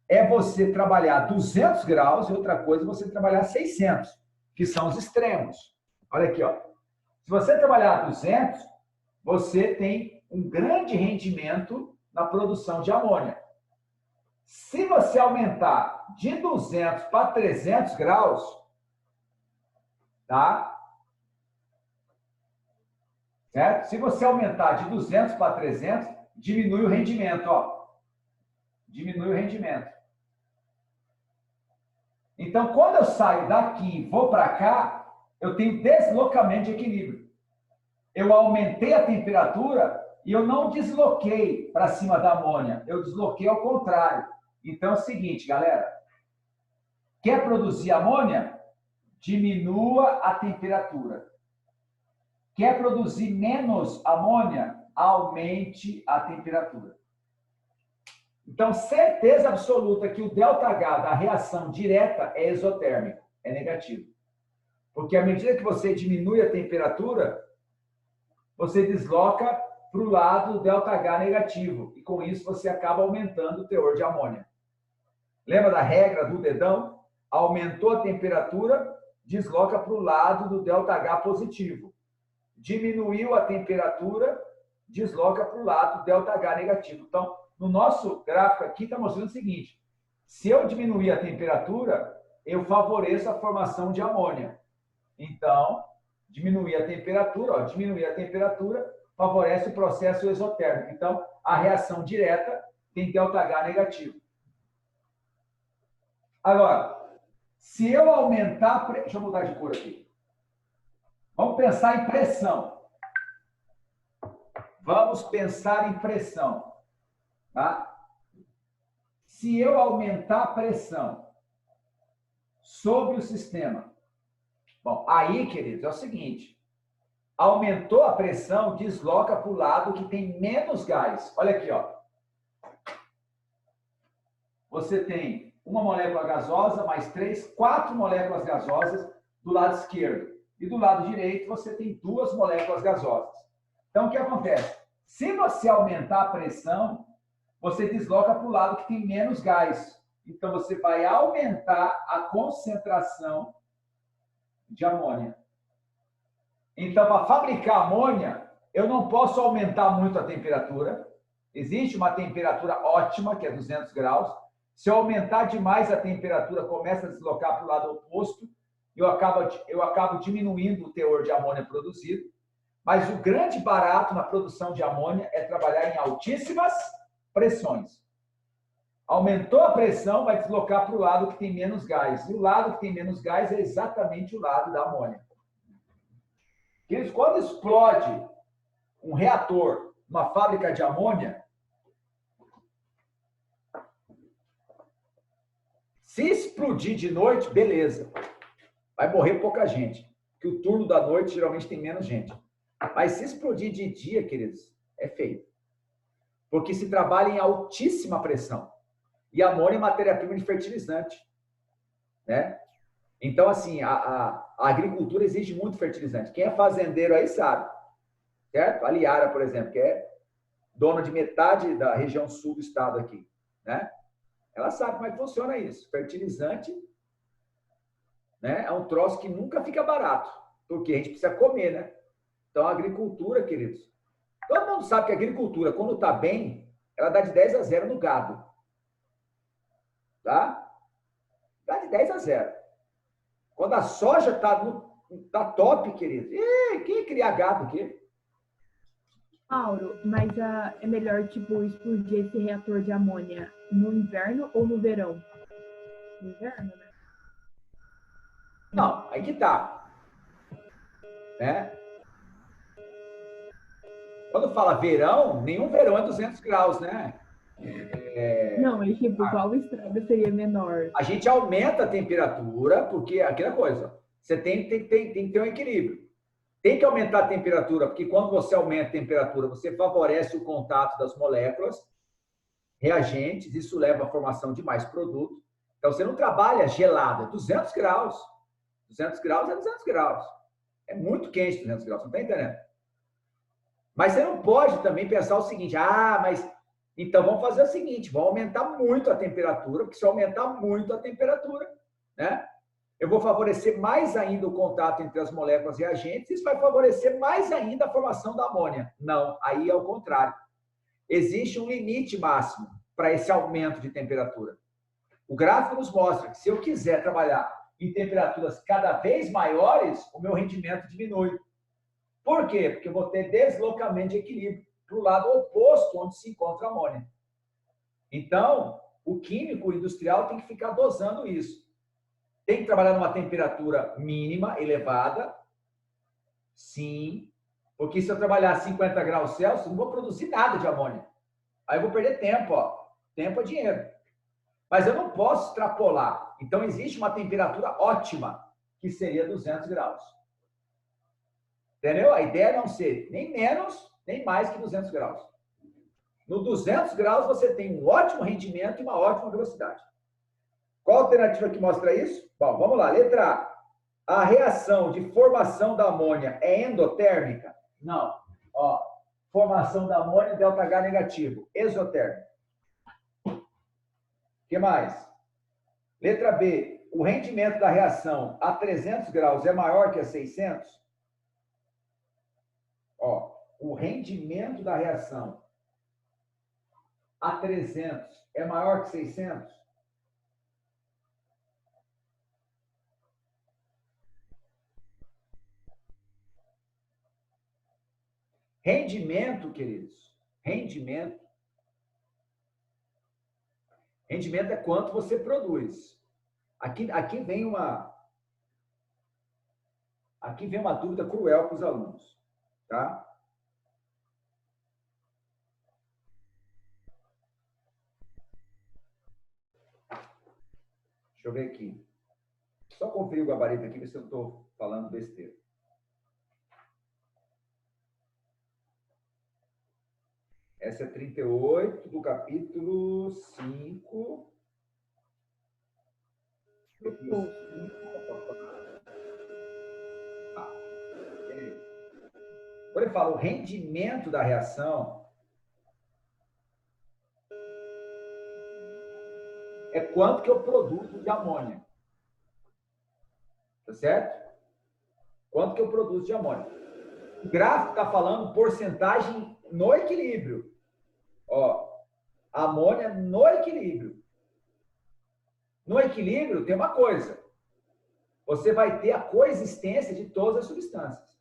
S1: é você trabalhar 200 graus e outra coisa é você trabalhar 600, que são os extremos. Olha aqui, ó. Se você trabalhar 200, você tem um grande rendimento na produção de amônia. Se você aumentar de 200 para 300 graus, tá? Certo? Se você aumentar de 200 para 300, diminui o rendimento, ó. Diminui o rendimento. Então, quando eu saio daqui e vou para cá, eu tenho deslocamento de equilíbrio. Eu aumentei a temperatura e eu não desloquei para cima da amônia. Eu desloquei ao contrário. Então, é o seguinte, galera. Quer produzir amônia? Diminua a temperatura. Quer produzir menos amônia? Aumente a temperatura. Então, certeza absoluta que o ΔH da reação direta é exotérmico, é negativo. Porque à medida que você diminui a temperatura, você desloca para o lado do ΔH negativo. E com isso você acaba aumentando o teor de amônia. Lembra da regra do dedão? Aumentou a temperatura, desloca para o lado do ΔH positivo. Diminuiu a temperatura, desloca para o lado do ΔH negativo. Então, no nosso gráfico aqui está mostrando o seguinte. Se eu diminuir a temperatura, eu favoreço a formação de amônia. Então, Diminuir a temperatura, ó, diminuir a temperatura favorece o processo exotérmico. Então, a reação direta tem ΔH negativo. Agora, se eu aumentar... Deixa eu mudar de cor aqui. Vamos pensar em pressão. Vamos pensar em pressão. Tá? Se eu aumentar a pressão sobre o sistema... Bom, aí, queridos, é o seguinte. Aumentou a pressão, desloca para o lado que tem menos gás. Olha aqui, ó. Você tem uma molécula gasosa, mais 4 moléculas gasosas do lado esquerdo. E do lado direito, você tem 2 moléculas gasosas. Então, o que acontece? Se você aumentar a pressão, você desloca para o lado que tem menos gás. Então, você vai aumentar a concentração de amônia. Então, para fabricar amônia, eu não posso aumentar muito a temperatura. Existe uma temperatura ótima, que é 200 graus. Se eu aumentar demais a temperatura, começa a deslocar para o lado oposto, eu acabo diminuindo o teor de amônia produzido. Mas o grande barato na produção de amônia é trabalhar em altíssimas pressões. Aumentou a pressão, vai deslocar para o lado que tem menos gás. E o lado que tem menos gás é exatamente o lado da amônia. Quando explode um reator, uma fábrica de amônia, se explodir de noite, beleza. Vai morrer pouca gente. Porque o turno da noite geralmente tem menos gente. Mas se explodir de dia, queridos, é feio. Porque se trabalha em altíssima pressão. E amônia é matéria-prima de fertilizante. Né? Então, assim, a agricultura exige muito fertilizante. Quem é fazendeiro aí sabe. Certo? A Liara, por exemplo, que é dona de metade da região sul do estado aqui. Né? Ela sabe como é que funciona isso. Fertilizante, né, é um troço que nunca fica barato. Porque a gente precisa comer, né? Então, a agricultura, queridos, todo mundo sabe que a agricultura, quando está bem, ela dá de 10-0 no gado. Tá? Dá de 10-0. Quando a soja tá top, querido, quem cria gado aqui?
S2: Mauro, mas é melhor, tipo, explodir esse reator de amônia no inverno ou no verão? No inverno, né?
S1: Não, aí que tá. Né? Quando fala verão, nenhum verão é 200 graus, né?
S2: Não, mas tipo, qual estrago seria menor?
S1: A gente aumenta a temperatura, porque aquela coisa, você tem que ter um equilíbrio. Tem que aumentar a temperatura, porque quando você aumenta a temperatura, você favorece o contato das moléculas, reagentes, isso leva à formação de mais produtos. Então, você não trabalha gelado, é 200 graus. 200 graus é 200 graus. É muito quente 200 graus, não está entendendo? Mas você não pode também pensar o seguinte, mas então vamos fazer o seguinte, vamos aumentar muito a temperatura, porque se eu aumentar muito a temperatura, né, eu vou favorecer mais ainda o contato entre as moléculas reagentes, isso vai favorecer mais ainda a formação da amônia. Não, aí é o contrário. Existe um limite máximo para esse aumento de temperatura. O gráfico nos mostra que se eu quiser trabalhar em temperaturas cada vez maiores, o meu rendimento diminui. Por quê? Porque eu vou ter deslocamento de equilíbrio para o lado oposto onde se encontra a amônia. Então, o químico industrial tem que ficar dosando isso. Tem que trabalhar numa temperatura mínima, elevada, sim, porque se eu trabalhar a 50 graus Celsius, não vou produzir nada de amônia. Aí eu vou perder tempo, ó. Tempo é dinheiro. Mas eu não posso extrapolar. Então, existe uma temperatura ótima, que seria 200 graus. Entendeu? A ideia é não ser nem menos, nem mais que 200 graus. No 200 graus, você tem um ótimo rendimento e uma ótima velocidade. Qual a alternativa que mostra isso? Bom, vamos lá. Letra A. A reação de formação da amônia é endotérmica? Não. Ó, formação da amônia, ΔH negativo. Exotérmica. O que mais? Letra B. O rendimento da reação a 300 graus é maior que a 600? Ó, o rendimento da reação a 300 é maior que 600? Rendimento, queridos, rendimento é quanto você produz. Aqui vem uma dúvida cruel para os alunos, tá? Deixa eu ver aqui. Só conferir o gabarito aqui, ver se eu estou falando besteira. Essa é 38 do capítulo 5. Quando ele fala o rendimento da reação, é quanto que eu produzo de amônia. Tá certo? Quanto que eu produzo de amônia. O gráfico está falando porcentagem no equilíbrio. Ó, amônia no equilíbrio. No equilíbrio tem uma coisa. Você vai ter a coexistência de todas as substâncias.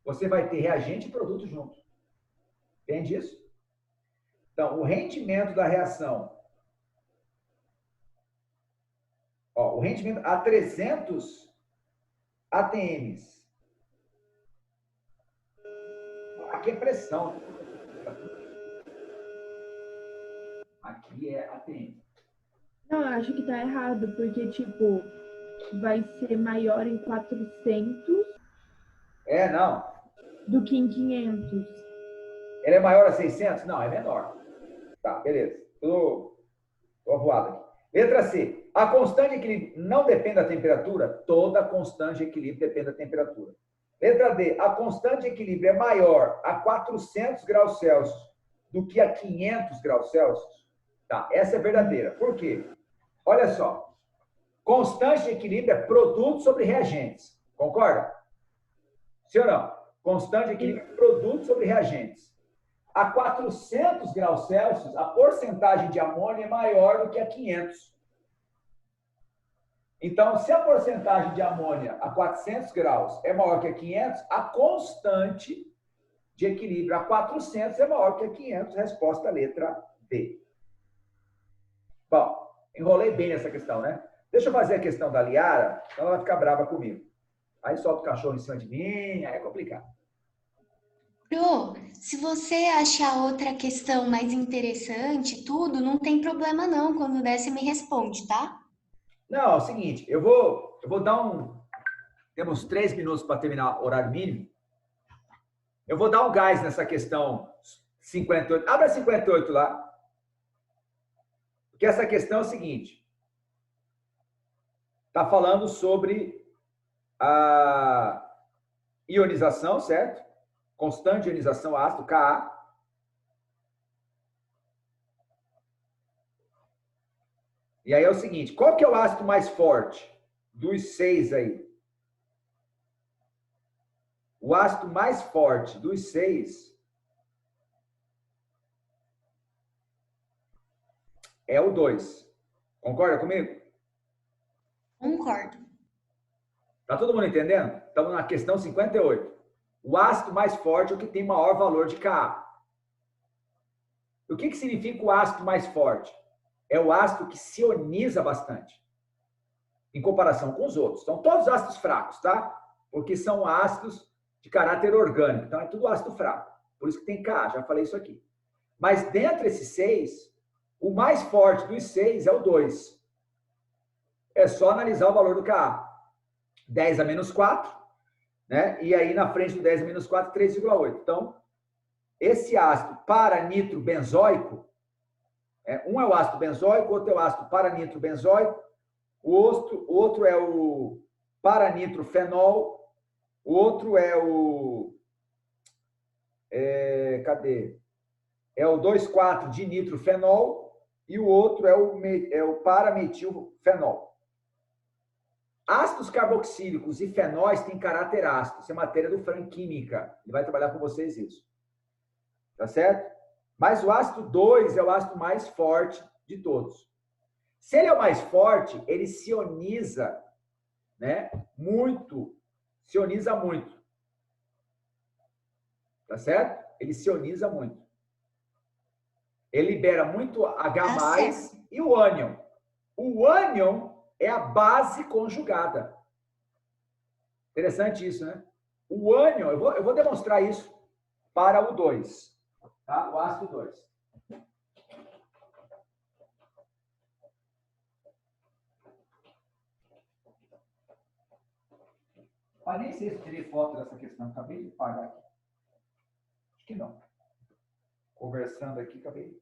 S1: Você vai ter reagente e produto junto. Entende isso? Então, o rendimento da reação. Ó, o rendimento a 300 ATMs. Aqui é pressão. Aqui é ATM.
S2: Não, eu acho que tá errado, porque, tipo, vai ser maior em 400
S1: Não.
S2: do que em 500.
S1: Ele é maior a 600? Não, é menor. Tá, beleza. Tô avoado aqui. Letra C. A constante de equilíbrio não depende da temperatura? Toda constante de equilíbrio depende da temperatura. Letra D. A constante de equilíbrio é maior a 400 graus Celsius do que a 500 graus Celsius? Tá, essa é verdadeira. Por quê? Olha só. Constante de equilíbrio é produto sobre reagentes. Concorda? Sim ou não? Constante de equilíbrio é produto sobre reagentes. A 400 graus Celsius, a porcentagem de amônia é maior do que a 500. Então, se a porcentagem de amônia a 400 graus é maior que a 500, a constante de equilíbrio a 400 é maior que a 500. Resposta letra D. Bom, enrolei bem nessa questão, né? Deixa eu fazer a questão da Liara, então ela vai ficar brava comigo. Aí solta o cachorro em cima de mim, aí é complicado.
S5: Pro, se você achar outra questão mais interessante, tudo, não tem problema não. Quando der, você me responde, tá?
S1: Não, é o seguinte, eu vou dar temos 3 minutos para terminar o horário mínimo. Eu vou dar um gás nessa questão 58. Abra 58 lá. Porque essa questão é o seguinte. Está falando sobre a ionização, certo? Constante de ionização ácido, Ka. E aí é o seguinte, qual que é o ácido mais forte dos 6 aí? O ácido mais forte dos 6 é o 2. Concorda comigo?
S5: Concordo.
S1: Tá todo mundo entendendo? Estamos na questão 58. O ácido mais forte é o que tem maior valor de Ka. O que significa o ácido mais forte? É o ácido que se ioniza bastante, em comparação com os outros. São todos ácidos fracos, tá? Porque são ácidos de caráter orgânico. Então, é tudo ácido fraco. Por isso que tem Ka, já falei isso aqui. Mas, dentre esses 6, o mais forte dos 6 é o 2. É só analisar o valor do Ka. 10 a menos 4, né? E aí, na frente do 10 a menos 4, 3,8. Então, esse ácido paranitrobenzoico, um é o ácido benzoico, outro é o ácido paranitrobenzoico, o outro é o paranitrofenol, o outro é o... cadê? É o 2,4-dinitrofenol e o outro é o parametilfenol. Ácidos carboxílicos e fenóis têm caráter ácido. Isso é matéria do Fran Química. Ele vai trabalhar com vocês isso. Tá certo? Mas o ácido 2 é o ácido mais forte de todos. Se ele é o mais forte, ele se ioniza, né? Muito. Se ioniza muito. Tá certo? Ele se ioniza muito. Ele libera muito H+,
S5: certo.
S1: e o ânion. O ânion é a base conjugada. Interessante isso, né? O ânion, eu vou demonstrar isso para o 2, tá? O ácido 2. Mas nem sei se tirei foto dessa questão, acabei de pagar aqui. Acho que não. Conversando aqui, acabei.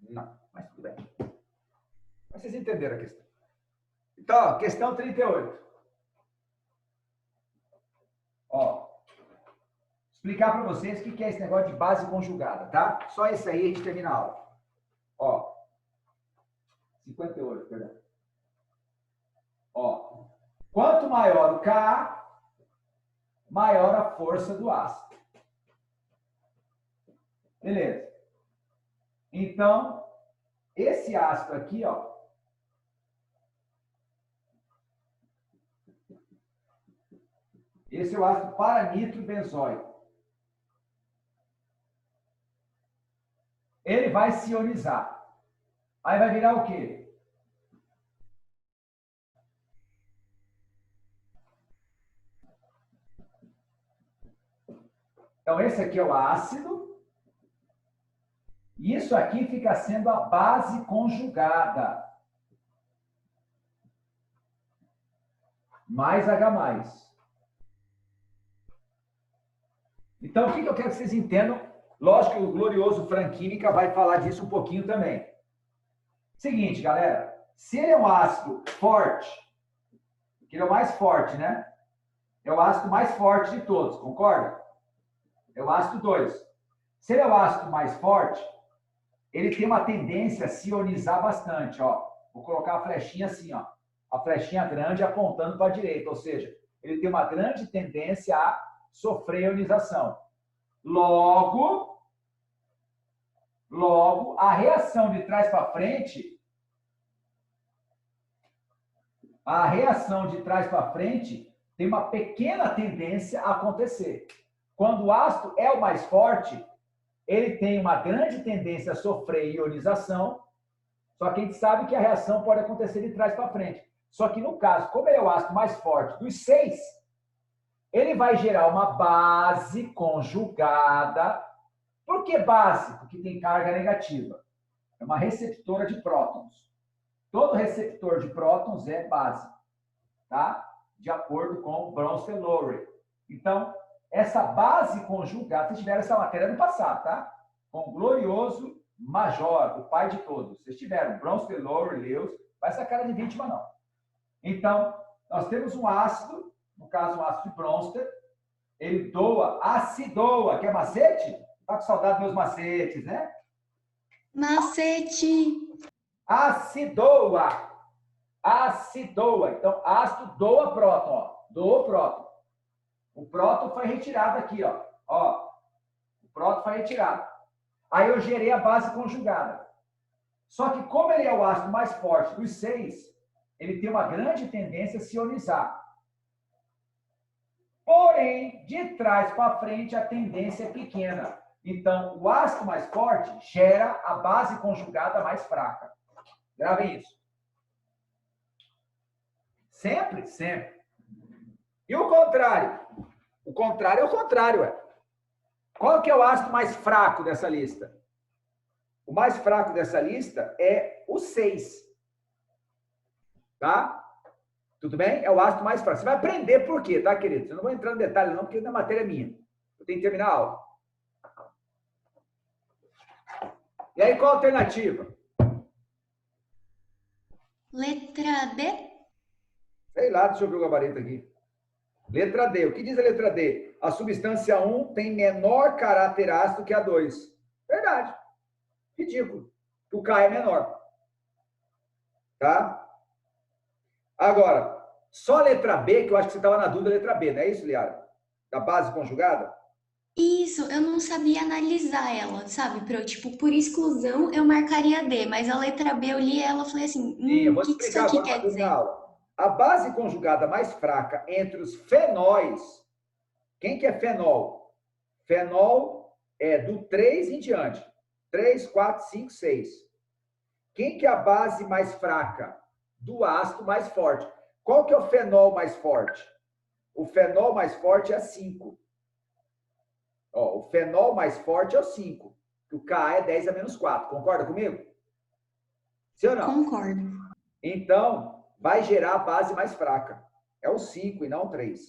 S1: Não, mas tudo bem. Mas vocês entenderam a questão. Então, ó, questão 38. Ó, explicar para vocês o que é esse negócio de base conjugada, tá? Só isso aí a gente termina a aula. Ó, 58, perdão. Ó, quanto maior o Ka, maior a força do ácido. Beleza. Então, esse ácido aqui, ó, esse é o ácido paranitrobenzoico. Ele vai se ionizar. Aí vai virar o quê? Então, esse aqui é o ácido. Isso aqui fica sendo a base conjugada. Mais H+. Então, o que eu quero que vocês entendam? Lógico que o glorioso Franquímica vai falar disso um pouquinho também. Seguinte, galera. Se ele é um ácido forte, que ele é o mais forte, né? É o ácido mais forte de todos, concorda? É o ácido 2. Se ele é o ácido mais forte, ele tem uma tendência a se ionizar bastante, ó. Vou colocar a flechinha assim, ó. A flechinha grande apontando para a direita, ou seja, ele tem uma grande tendência a sofrer ionização. Logo, a reação de trás para frente, tem uma pequena tendência a acontecer. Quando o ácido é o mais forte, ele tem uma grande tendência a sofrer ionização, só que a gente sabe que a reação pode acontecer de trás para frente. Só que no caso, como ele é o ácido mais forte dos 6, ele vai gerar uma base conjugada. Por que base? Porque tem carga negativa. É uma receptora de prótons. Todo receptor de prótons é base, tá? De acordo com Bronsted-Lowry. Então, essa base conjugada, vocês tiveram essa matéria no passado, tá? Com o glorioso Major, o pai de todos. Vocês tiveram Bronsted-Lowry, Lewis, vai essa cara de vítima, não. Então, nós temos um ácido, no caso, um ácido de Bronsted, ele acidoa. Quer macete? Tá com saudade dos meus macetes, né?
S5: Macete.
S1: Acidoa. Então, ácido doa próton, ó. Doa próton. O próton foi retirado aqui, ó. O próton foi retirado. Aí eu gerei a base conjugada. Só que como ele é o ácido mais forte dos 6, ele tem uma grande tendência a se ionizar. Porém, de trás para frente, a tendência é pequena. Então, o ácido mais forte gera a base conjugada mais fraca. Gravem isso. Sempre, sempre. E o contrário? O contrário é o contrário, ué. Qual que é o ácido mais fraco dessa lista? O mais fraco dessa lista é o 6. Tá? Tudo bem? É o ácido mais fraco. Você vai aprender por quê, tá, querido? Eu não vou entrar no detalhe, não, porque a matéria é minha. Eu tenho que terminar a aula. E aí, qual a alternativa?
S5: Letra D?
S1: Sei lá, deixa eu ver o gabarito aqui. Letra D. O que diz a letra D? A substância 1 tem menor caráter ácido que a 2. Verdade. Ridículo. O K é menor. Tá? Agora, só a letra B, que eu acho que você estava na dúvida da letra B, não é isso, Liara? Da base conjugada?
S5: Isso, eu não sabia analisar ela, sabe? Tipo, por exclusão eu marcaria D, mas a letra B eu li ela e falei assim,
S1: Sim, eu
S5: o
S1: vou
S5: que isso
S1: explicar
S5: aqui
S1: agora
S5: quer
S1: para
S5: dizer?
S1: a aula. A base conjugada mais fraca entre os fenóis. Quem que é fenol? Fenol é do 3 em diante. 3, 4, 5, 6. Quem que é a base mais fraca? Do ácido mais forte. Qual que é o fenol mais forte? O fenol mais forte é 5. Ó, o fenol mais forte é o 5. O Ka é 10 a menos 4. Concorda comigo? Sim ou não?
S5: Concordo.
S1: Então, vai gerar a base mais fraca. É o 5 e não o 3.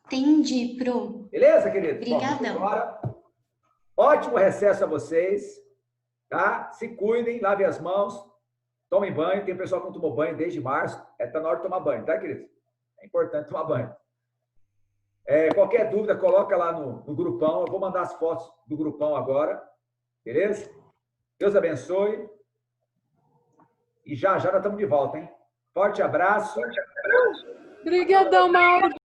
S5: Entendi, Pro.
S1: Beleza, querido?
S5: Obrigadão.
S1: Bom, agora, ótimo recesso a vocês. Tá? Se cuidem, lavem as mãos, tomem banho. Tem pessoal que não tomou banho desde março. Tá na hora de tomar banho, tá, querido? É importante tomar banho. Qualquer dúvida, coloca lá no grupão. Eu vou mandar as fotos do grupão agora. Beleza? Deus abençoe. E já nós estamos de volta, hein? Forte abraço.
S6: Obrigadão, Mauro.